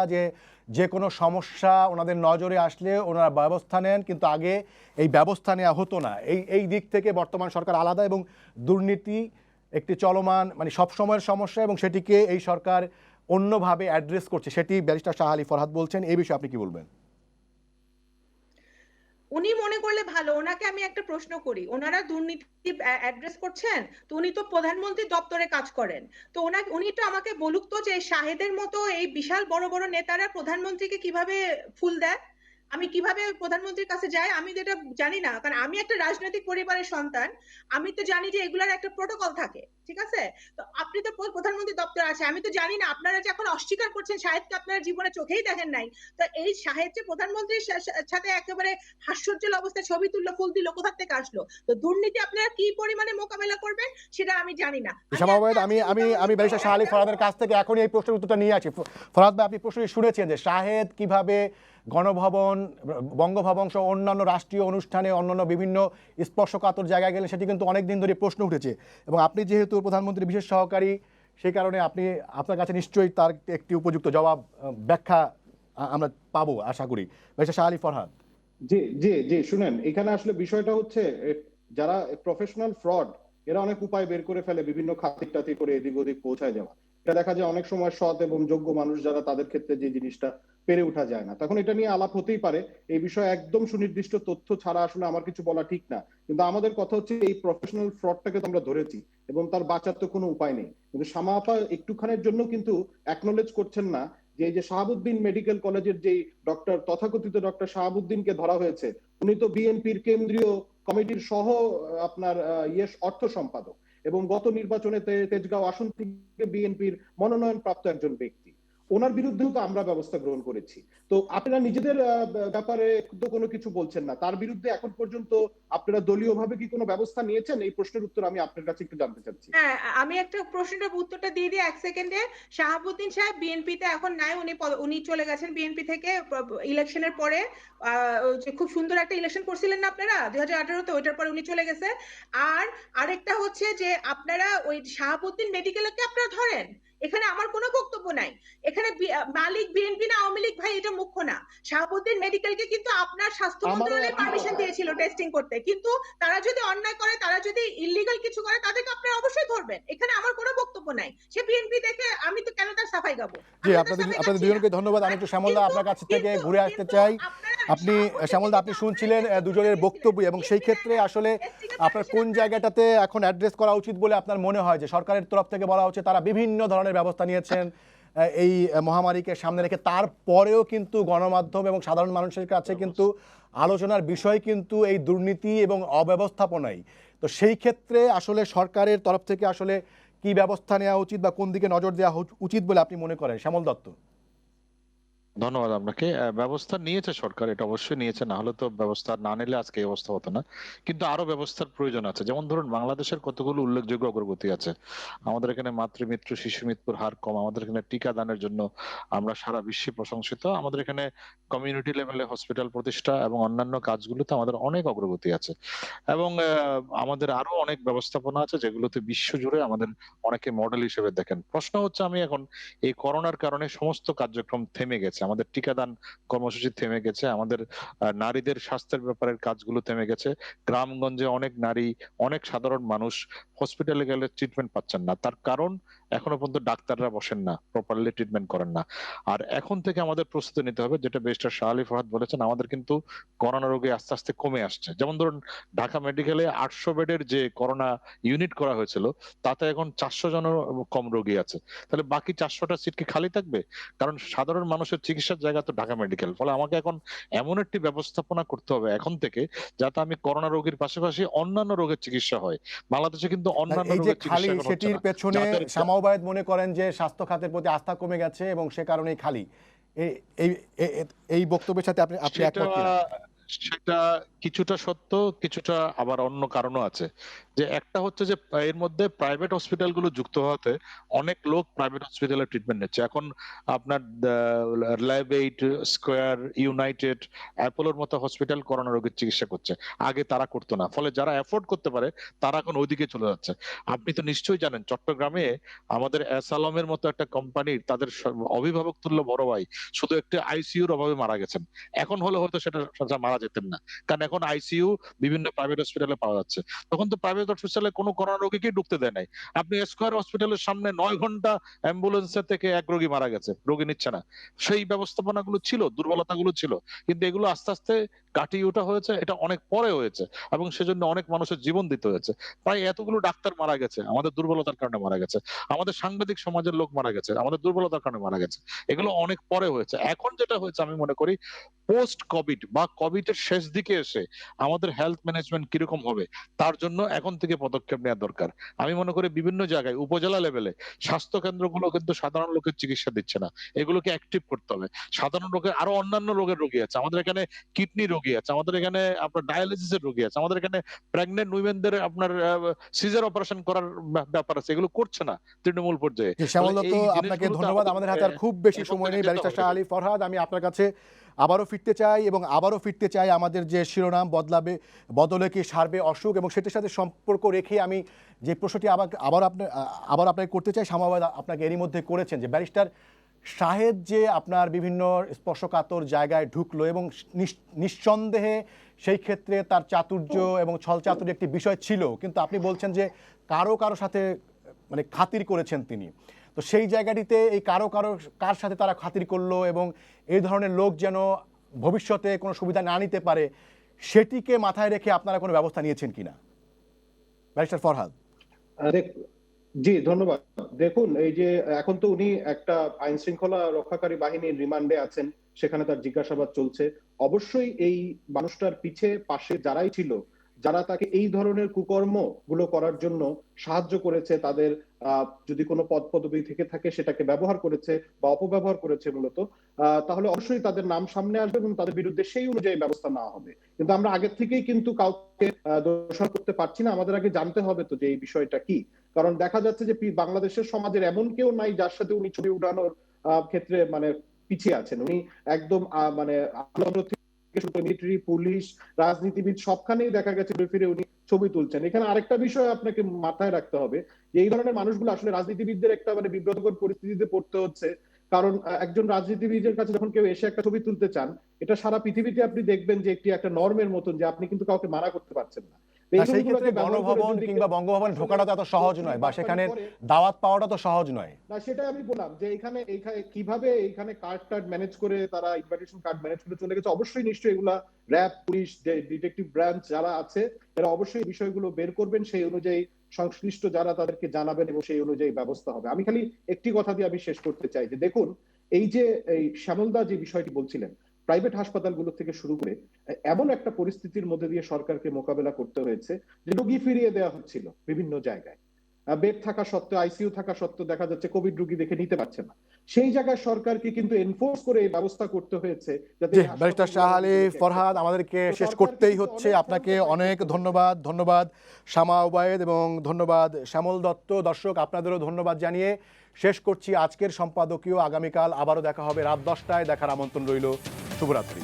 যে কোনো সমস্যা ওনাদের নজরে আসলে ওনারা ব্যবস্থা নেন, কিন্তু আগে এই ব্যবস্থা নেওয়া হতো না। এই দিক থেকে বর্তমান সরকার আলাদা এবং দুর্নীতি একটি চলমান মানে সব সময়ের সমস্যা এবং সেটিকে এই সরকার অন্যভাবে অ্যাড্রেস করছে, সেটি ব্যারিস্টার শাহ আলী ফরহাদ বলছেন। এই বিষয়ে আপনি কি বলবেন? উনি মনে করলে ভালো। ওনাকে আমি একটা প্রশ্ন করি, ওনারা দুর্নীতি অ্যাড্রেস করছেন, তো উনি তো প্রধানমন্ত্রী দপ্তরে কাজ করেন, তো উনি তো আমাকে বলুক তো যে শাহেদের মতো এই বিশাল বড় বড় নেতারা প্রধানমন্ত্রীকে কিভাবে ফুল দেয়, আমি কিভাবে প্রধানমন্ত্রীর কাছে যাই, আমি তো এটা জানি না। কারণ আমি একটা রাজনৈতিক পরিবারের সন্তান, আমি তো জানি যে এগুলার একটা প্রোটোকল থাকে, ঠিক আছে? তো আপনি তো প্রধানমন্ত্রী দপ্তর আছে, আমি তো জানি না। আপনারা যে এখন অস্বীকার করছেন শাহেদকে আপনারা জীবনে চোখেই দেখেন নাই, তো এই শাহেদ যে প্রধানমন্ত্রীর সাথে একেবারে হাস্যোজ্জ্বল অবস্থায় ছবি তুললো, ফুল দিল, কোথা থেকে আসলো? তো দুর্নীতি আপনারা কি পরিমাণে মোকাবেলা করবেন সেটা আমি জানি না। আমি ব্যারিস্টার শাহ আলী ফরহাদের কাছ থেকে এখনই এই প্রশ্নের উত্তরটা নিয়ে আছি। ফরহাদ ভাই, আপনি প্রশ্নটি শুনেছেন যে শাহেদ কিভাবে গণভবন, বঙ্গভবন সহ অন্যান্য রাষ্ট্রীয় অনুষ্ঠানে অন্যান্য বিভিন্ন স্পর্শকাতর জায়গায় গেলে সেটি কিন্তু অনেক দিন ধরে প্রশ্ন উঠেছে এবং আপনি যেহেতু প্রধানমন্ত্রীর বিশেষ সহকারী সেই কারণে আপনার কাছে নিশ্চয়ই তার একটি উপযুক্ত জবাব ব্যাখ্যা আমরা পাবো আশা করি। ব্যারিস্টার শাহ আলী ফরহাদ। জি জি জি, শুনেন, এখানে আসলে বিষয়টা হচ্ছে যারা প্রফেশনাল ফ্রড এরা অনেক উপায় বের করে ফেলে বিভিন্ন খাতির করে এদিক ওদিক পৌঁছায় যাওয়া। এটা দেখা যায় অনেক সময় সৎ এবং যোগ্য মানুষ যারা, তাদের ক্ষেত্রে যে জিনিসটা পেরে ওঠা যায় না, তখন এটা নিয়ে আলাপ হতেই পারে। এই বিষয়ে একদম সুনির্দিষ্ট তথ্য ছাড়া আসলে আমার কিছু বলা ঠিক না। কিন্তু আমাদের কথা হচ্ছে এই প্রফেশনাল ফ্রডটাকে তো আমরা ধরেছি এবং তার বাঁচার তো কোনো উপায় নেই। কিন্তু শামা আপা একটুখানের জন্য কিন্তু অ্যাকনোলেজ করছেন না যে শাহাবুদ্দিন মেডিকেল কলেজের যে তথাকথিত ডক্টর শাহাবুদ্দিনকে ধরা হয়েছে, উনি তো বিএনপির কেন্দ্রীয় কমিটির সহ আপনার অর্থ সম্পাদক এবং গত নির্বাচনে তেজগাঁও আসন থেকে বিএনপির মনোনয়ন প্রাপ্ত একজন ব্যক্তি। ওনার বিরুদ্ধেও তো আমরা ব্যবস্থা গ্রহণ করেছি। তো আপনারা নিজেদের ব্যাপারে তো কোনো কিছু বলছেন না, তার বিরুদ্ধে এখন পর্যন্ত আপনারা দলীয়ভাবে কি কোনো ব্যবস্থা নিয়েছেন? এই প্রশ্নের উত্তর আমি আপনার কাছে একটু জানতে চাচ্ছি। হ্যাঁ, আমি একটা প্রশ্নের উত্তরটা দিয়ে দিই 1 সেকেন্ডে। শাহাবুদ্দিন সাহেব বিএনপিতে এখন নাই, উনি চলে গেছেন বিএনপি থেকে ইলেকশনের পরে। যে খুব সুন্দর একটা ইলেকশন করছিলেন না আপনারা 2018-তে, ওইটার পরে উনি চলে গেছে। আর আরেকটা হচ্ছে যে আপনারা ওই শাহাবুদ্দিন মেডিকেলকে আপনারা ধরেন, এখানে আমার কোনো বক্তব্য নাই। এখানে মালিক বিএনপি না আওয়ামী লীগ, ভাই এটা মুখ্য না। শাহাবুদ্দিন মেডিকেলকে কিন্তু আপনার স্বাস্থ্য আমারও মন্ত্রণালয় একই পারমিশন কথা। দিয়েছিল টেস্টিং করতে, কিন্তু তারা যদি অন্যায় করে, তারা যদি ইল্লিগাল কিছু করে, তাদেরকে আপনারা অবশ্যই ধরবেন। এখানে আমার কোনো বক্তব্য নাই। সে বিএনপি দেখে আমি তো কেন তার সাফাই গাবো? জি, আমি তো তার আপনাদের সাফাই আপনাদের গাচ্ছি না। দুজনকে ধন্যবাদ। আমি একটু শ্যামলদা কিন্তু আপনার কাছ থেকে কিন্তু ঘুরে আসতে কিন্তু চাই। আপনারা আপনি শাহাবুদ্দিন শ্যামলদা আপনি মেডিকেল শুনছিলেন আপনারা দুজনের দিয়েছিলেন, বক্তব্য, এবং সেই ক্ষেত্রে আসলে টেস্টিং এর আপনার পারমিশন কোন আপনারা জায়গাটাতে এখন অ্যাড্রেস করা উচিত বলে আপনার মনে হয় যে সরকারের তরফ থেকে বলা হচ্ছে তারা বিভিন্ন ধরনের ব্যবস্থা নিয়েছেন এই মহামারীকে সামনে রেখে, তারপরেও কিন্তু গণমাধ্যম এবং সাধারণ মানুষের কাছে কিন্তু আলোচনার বিষয় কিন্তু এই দুর্নীতি এবং অব্যবস্থাপনাই। তো সেই ক্ষেত্রে আসলে সরকারের তরফ থেকে আসলে কি ব্যবস্থা নেওয়া উচিত বা কোন দিকে নজর দেওয়া উচিত বলে আপনি মনে করেন, শ্যামল দত্ত? ধন্যবাদ আপনাকে। ব্যবস্থা নিয়েছে সরকার, এটা অবশ্যই নিয়েছে, না হলে তো ব্যবস্থা না নিলে আজকে এই অবস্থা হতো না। কিন্তু আরো ব্যবস্থার প্রয়োজন আছে। যেমন ধরুন, বাংলাদেশের কতগুলো উল্লেখযোগ্য অগ্রগতি আছে। আমাদের এখানে মাতৃমৃত্যু, শিশু মৃত্যুর হার কম। আমাদের এখানে টিকা দানের জন্য আমরা সারা বিশ্বে প্রশংসিত। আমাদের এখানে কমিউনিটি লেভেলে হসপিটাল প্রতিষ্ঠা এবং অন্যান্য কাজগুলোতে আমাদের অনেক অগ্রগতি আছে। এবং আমাদের আরো অনেক ব্যবস্থাপনা আছে যেগুলোতে বিশ্বজুড়ে আমাদের অনেকে মডেল হিসেবে দেখেন। প্রশ্ন হচ্ছে, আমি এখন এই করোনার কারণে সমস্ত কার্যক্রম থেমে গেছে, আমাদের টিকাদান কর্মসূচি থেমে গেছে, আমাদের নারীদের স্বাস্থ্যের ব্যাপারের কাজগুলো থেমে গেছে। গ্রামগঞ্জে অনেক নারী, অনেক সাধারণ মানুষ হসপিটালে গেলে ট্রিটমেন্ট পাচ্ছেন না। তার কারণ এখনো পর্যন্ত ডাক্তাররা বসেন না, প্রপারলি ট্রিটমেন্ট করেন না। আর এখন থেকে আমাদের প্রস্তুতি নিতে হবে, যেটা ব্যারিস্টার শাহ আলী ফরহাদ বলেছেন, আমাদের কিন্তু করোনা রোগী আস্তে আস্তে কমে আসছে। যেমন ধরুন, ঢাকা মেডিকেলে 800 বেডের যে করোনা ইউনিট করা হয়েছিল, তাতে এখন 400 জনের কম রোগী আছে। তাহলে বাকি 400টা সিট কি খালি থাকবে? কারণ সাধারণ মানুষের চিকিৎসার জায়গা তো ঢাকা মেডিকেল। ফলে আমাকে এখন এমন একটি ব্যবস্থাপনা করতে হবে এখন থেকে, যাতে আমি করোনা রোগীর পাশাপাশি অন্যান্য রোগের চিকিৎসা হয়। বাংলাদেশে কিন্তু অন্যান্য এই যে রোগের চিকিৎসা খালি, এখন হচ্ছে সেটির না। পেছনে যাদের শামা ওবায়েদ মনে করেন যে স্বাস্থ্য খাতের প্রতি আস্থা কমে গেছে এবং সে কারণেই খালি। এই এই এই বক্তব্যের সাথে আপনি আপনি সেটা একমত কিনা? সেটা কিছুটা সত্য, কিছুটা আবার অন্য কারণও আছে। যে একটা হচ্ছে যে এর মধ্যে প্রাইভেট হসপিটাল গুলো যুক্ত হওয়াতে অনেক লোক প্রাইভেট হসপিটালে ট্রিটমেন্ট নিচ্ছে। এখন আপনার ল্যাব এইড, স্কোয়ার, ইউনাইটেড, অ্যাপোলোর মতো হসপিটাল করোনা রোগীর চিকিৎসা করছে। আগে তারা করতো না। ফলে যারা অ্যাফোর্ড করতে পারে তারা এখন ওইদিকে চলে যাচ্ছে। আপনি তো নিশ্চয়ই জানেন, চট্টগ্রামে আমাদের অ্যাসালমের মতো একটা কোম্পানির তাদের অভিভাবক তুল্য বড় ভাই শুধু একটা আইসিইউর অভাবে মারা গেছেন। এখন হলে হয়তো সেটা মারা যেতেন না, কারণ এখন আইসিইউ বিভিন্ন প্রাইভেট হসপিটালে পাওয়া যাচ্ছে। তখন তো প্রাইভেট হসপিটালে কোনো করোনা রোগীকেই ঢুকতে দেয় নাই। আপনি স্কয়ার হসপিটালের সামনে 9 ঘন্টা অ্যাম্বুলেন্সের থেকে এক রোগী মারা গেছে, রোগী নিচ্ছে না। সেই ব্যবস্থাপনাগুলো ছিল, দুর্বলতাগুলো ছিল, কিন্তু এগুলো আস্তে আস্তে কাটিয়ে ওঠা হয়েছে। এটা অনেক পরে হয়েছে এবং সেজন্য অনেক মানুষের জীবন দিতে হয়েছে। প্রায় এতগুলো ডাক্তার মারা গেছে আমাদের দুর্বলতার কারণে মারা গেছে, আমাদের সাংবাদিক সমাজের লোক মারা গেছে আমাদের দুর্বলতার কারণে মারা গেছে। এগুলো অনেক পরে হয়েছে। এখন যেটা হয়েছে, আমি মনে করি পোস্ট কোভিড বা কোভিড এর শেষ দিকে এসে আমাদের হেলথ ম্যানেজমেন্ট কিরকম হবে, তার জন্য এখন থেকে পদক্ষেপ নেওয়া দরকার। আমি মনে করি বিভিন্ন জায়গায় উপজেলা লেভেলে স্বাস্থ্য কেন্দ্রগুলো কিন্তু সাধারণ লোকের চিকিৎসা দিচ্ছে না, এগুলোকে অ্যাক্টিভ করতে হবে। সাধারণ রোগের আরো অন্যান্য রোগের রোগী আছে, আমাদের এখানে কিডনি রোগী আছে, আমাদের এখানে আপনার ডায়ালিসিসের রোগী আছে, আমাদের এখানে প্রেগনেন্ট উইমেনদের আপনার সিজার অপারেশন করার ব্যাপার আছে, এগুলো করছে না তৃণমূল পর্যায়ে। জি, শ্যামল ফলে দত্ত, এই আপনাকে জিনিসগুলোতে ধন্যবাদ। আমাদের হাতে আর খুব বেশি এখন সময় থেকে নেই। যেতে ব্যারিস্টার শাহ হবে। আলী ফরহাদ, আমি আপনার কাছে আবারও ফিরতে চাই এবং আবারও ফিরতে চাই আমাদের যে শিরোনাম বদলাবে, বদলে কি সারবে অসুখ, এবং সেটার সাথে সম্পর্ক রেখে আমি যে প্রশ্নটি আবার আপনাকে করতে চাই, সামাবাদ আপনাকে এরই মধ্যে করেছেন, যে ব্যারিস্টার শাহেদ যে আপনার বিভিন্ন স্পর্শকাতর জায়গায় ঢুকলো এবং নিঃসন্দেহে সেই ক্ষেত্রে তার চাতুর্য এবং ছল চাতুর্য একটি বিষয় ছিল, কিন্তু আপনি বলছেন যে কারো সাথে মানে খাতির করেছেন তিনি। তো সেই জায়গাটিতে এই কার সাথে তারা খাতির করলো এবং এই ধরনের লোক যেন ভবিষ্যতে কোনো সুবিধা না নিতে পারে, সেটিকে মাথায় রেখে আপনারা কোনো ব্যবস্থা নিয়েছেন কিনা, ব্যারিস্টার ফরহাদ? জি, ধন্যবাদ। দেখুন, এই যে এখন তো উনি একটা আইন শৃঙ্খলা রক্ষাকারী বাহিনীর রিমান্ডে আছেন, সেখানে তার জিজ্ঞাসাবাদ চলছে। অবশ্যই এই মানুষটার পাশে যারাই ছিল, যারা তাকে এই ধরনের কুকর্ম গুলো করার জন্য সাহায্য করেছে, তাদের যদি কোনো পদ পদবি থেকে থাকে সেটাকে ব্যবহার করেছে বা অপব্যবহার করেছে মূলত, তাহলে অবশ্যই তাদের নাম সামনে আসবে এবং তাদের বিরুদ্ধে সেই অনুযায়ী ব্যবস্থা নেওয়া হবে। কিন্তু আমরা আগে থেকেই কিন্তু কাউকে দোষারোপ করতে পারছি না। আমাদের আগে জানতে হবে তো যে এই বিষয়টা কি। কারণ দেখা যাচ্ছে যে বাংলাদেশের সমাজের এমন কেউ নাই যার সাথে উনি ছবি উঠানোর ক্ষেত্রে মানে পিছিয়ে আছেন। উনি একদম মানে মিলিটারি, পুলিশ, রাজনীতিবিদ সবখানেই দেখা গেছে ঘুরে ফিরে উনি ছবি তুলছেন। এখানে আরেকটা বিষয় আপনাকে মাথায় রাখতে হবে যে এই ধরনের মানুষগুলো আসলে রাজনীতিবিদদের একটা মানে বিব্রতকর পরিস্থিতিতে পড়তে হচ্ছে। কারণ একজন রাজনীতিবিদের কাছে যখন কেউ এসে একটা ছবি তুলতে চান, এটা সারা পৃথিবীতে আপনি দেখবেন যে একটি একটা নর্মের মতন, যে আপনি কিন্তু কাউকে মানা করতে পারছেন না। তো এই না, সেই ক্ষেত্রে ছবিগুলোকে ব্যবহার করে গণভবন যদি কিংবা কেউ বঙ্গভবন ঢোকাটা তো এত সহজ নয়, বা সেখানে করে, দাওয়াত পাওয়াটা তো সহজ নয়। না সেটা আমি বললাম যে এখানে কিভাবে এখানে কার্ড ম্যানেজ করে তারা ইনভাইটেশন কার্ড ম্যানেজ করে চলে গেছে, অবশ্যই নিশ্চয়ই এগুলা র্যাব, পুলিশ, ডিটেকটিভ ব্রাঞ্চ যারা আছে এরা অবশ্যই বিষয়গুলো বের করবেন, সেই অনুযায়ী সংশ্লিষ্ট যারা তাদেরকে জানাবেন এবং সেই অনুযায়ী ব্যবস্থা হবে। আমি খালি একটি কথা দিয়ে আমি শেষ করতে চাই যে দেখুন, এই যে এই শ্যামলদা যে বিষয়টি বলছিলেন, প্রাইভেট হাসপাতালগুলো থেকে শুরু করে এমন একটা পরিস্থিতির মধ্যে দিয়ে সরকারকে মোকাবেলা করতে হয়েছে যে রোগী ফিরিয়ে দেওয়া হচ্ছিল বিভিন্ন জায়গায়, বেড থাকা সত্ত্বেও, আইসিইউ থাকা সত্ত্বেও দেখা যাচ্ছে কোভিড রোগী দেখে নিতে পারছে না। সেই জায়গায় সরকারকে কিন্তু এনফোর্স করে এই ব্যবস্থা করতে হয়েছে যাতে জি, ব্যারিস্টার শাহ আলী ফরহাদ, আমাদেরকে শেষ করতেই হচ্ছে। আপনাকে অনেক ধন্যবাদ। ধন্যবাদ শামা ওবায়েদ এবং ধন্যবাদ শ্যামল দত্ত। দর্শক, আপনাদেরও ধন্যবাদ জানিয়ে শেষ করছি আজকের সম্পাদকীয়। আগামীকাল আবারও দেখা হবে রাত 10টায়। দেখার আমন্ত্রণ রইল। শুভরাত্রি।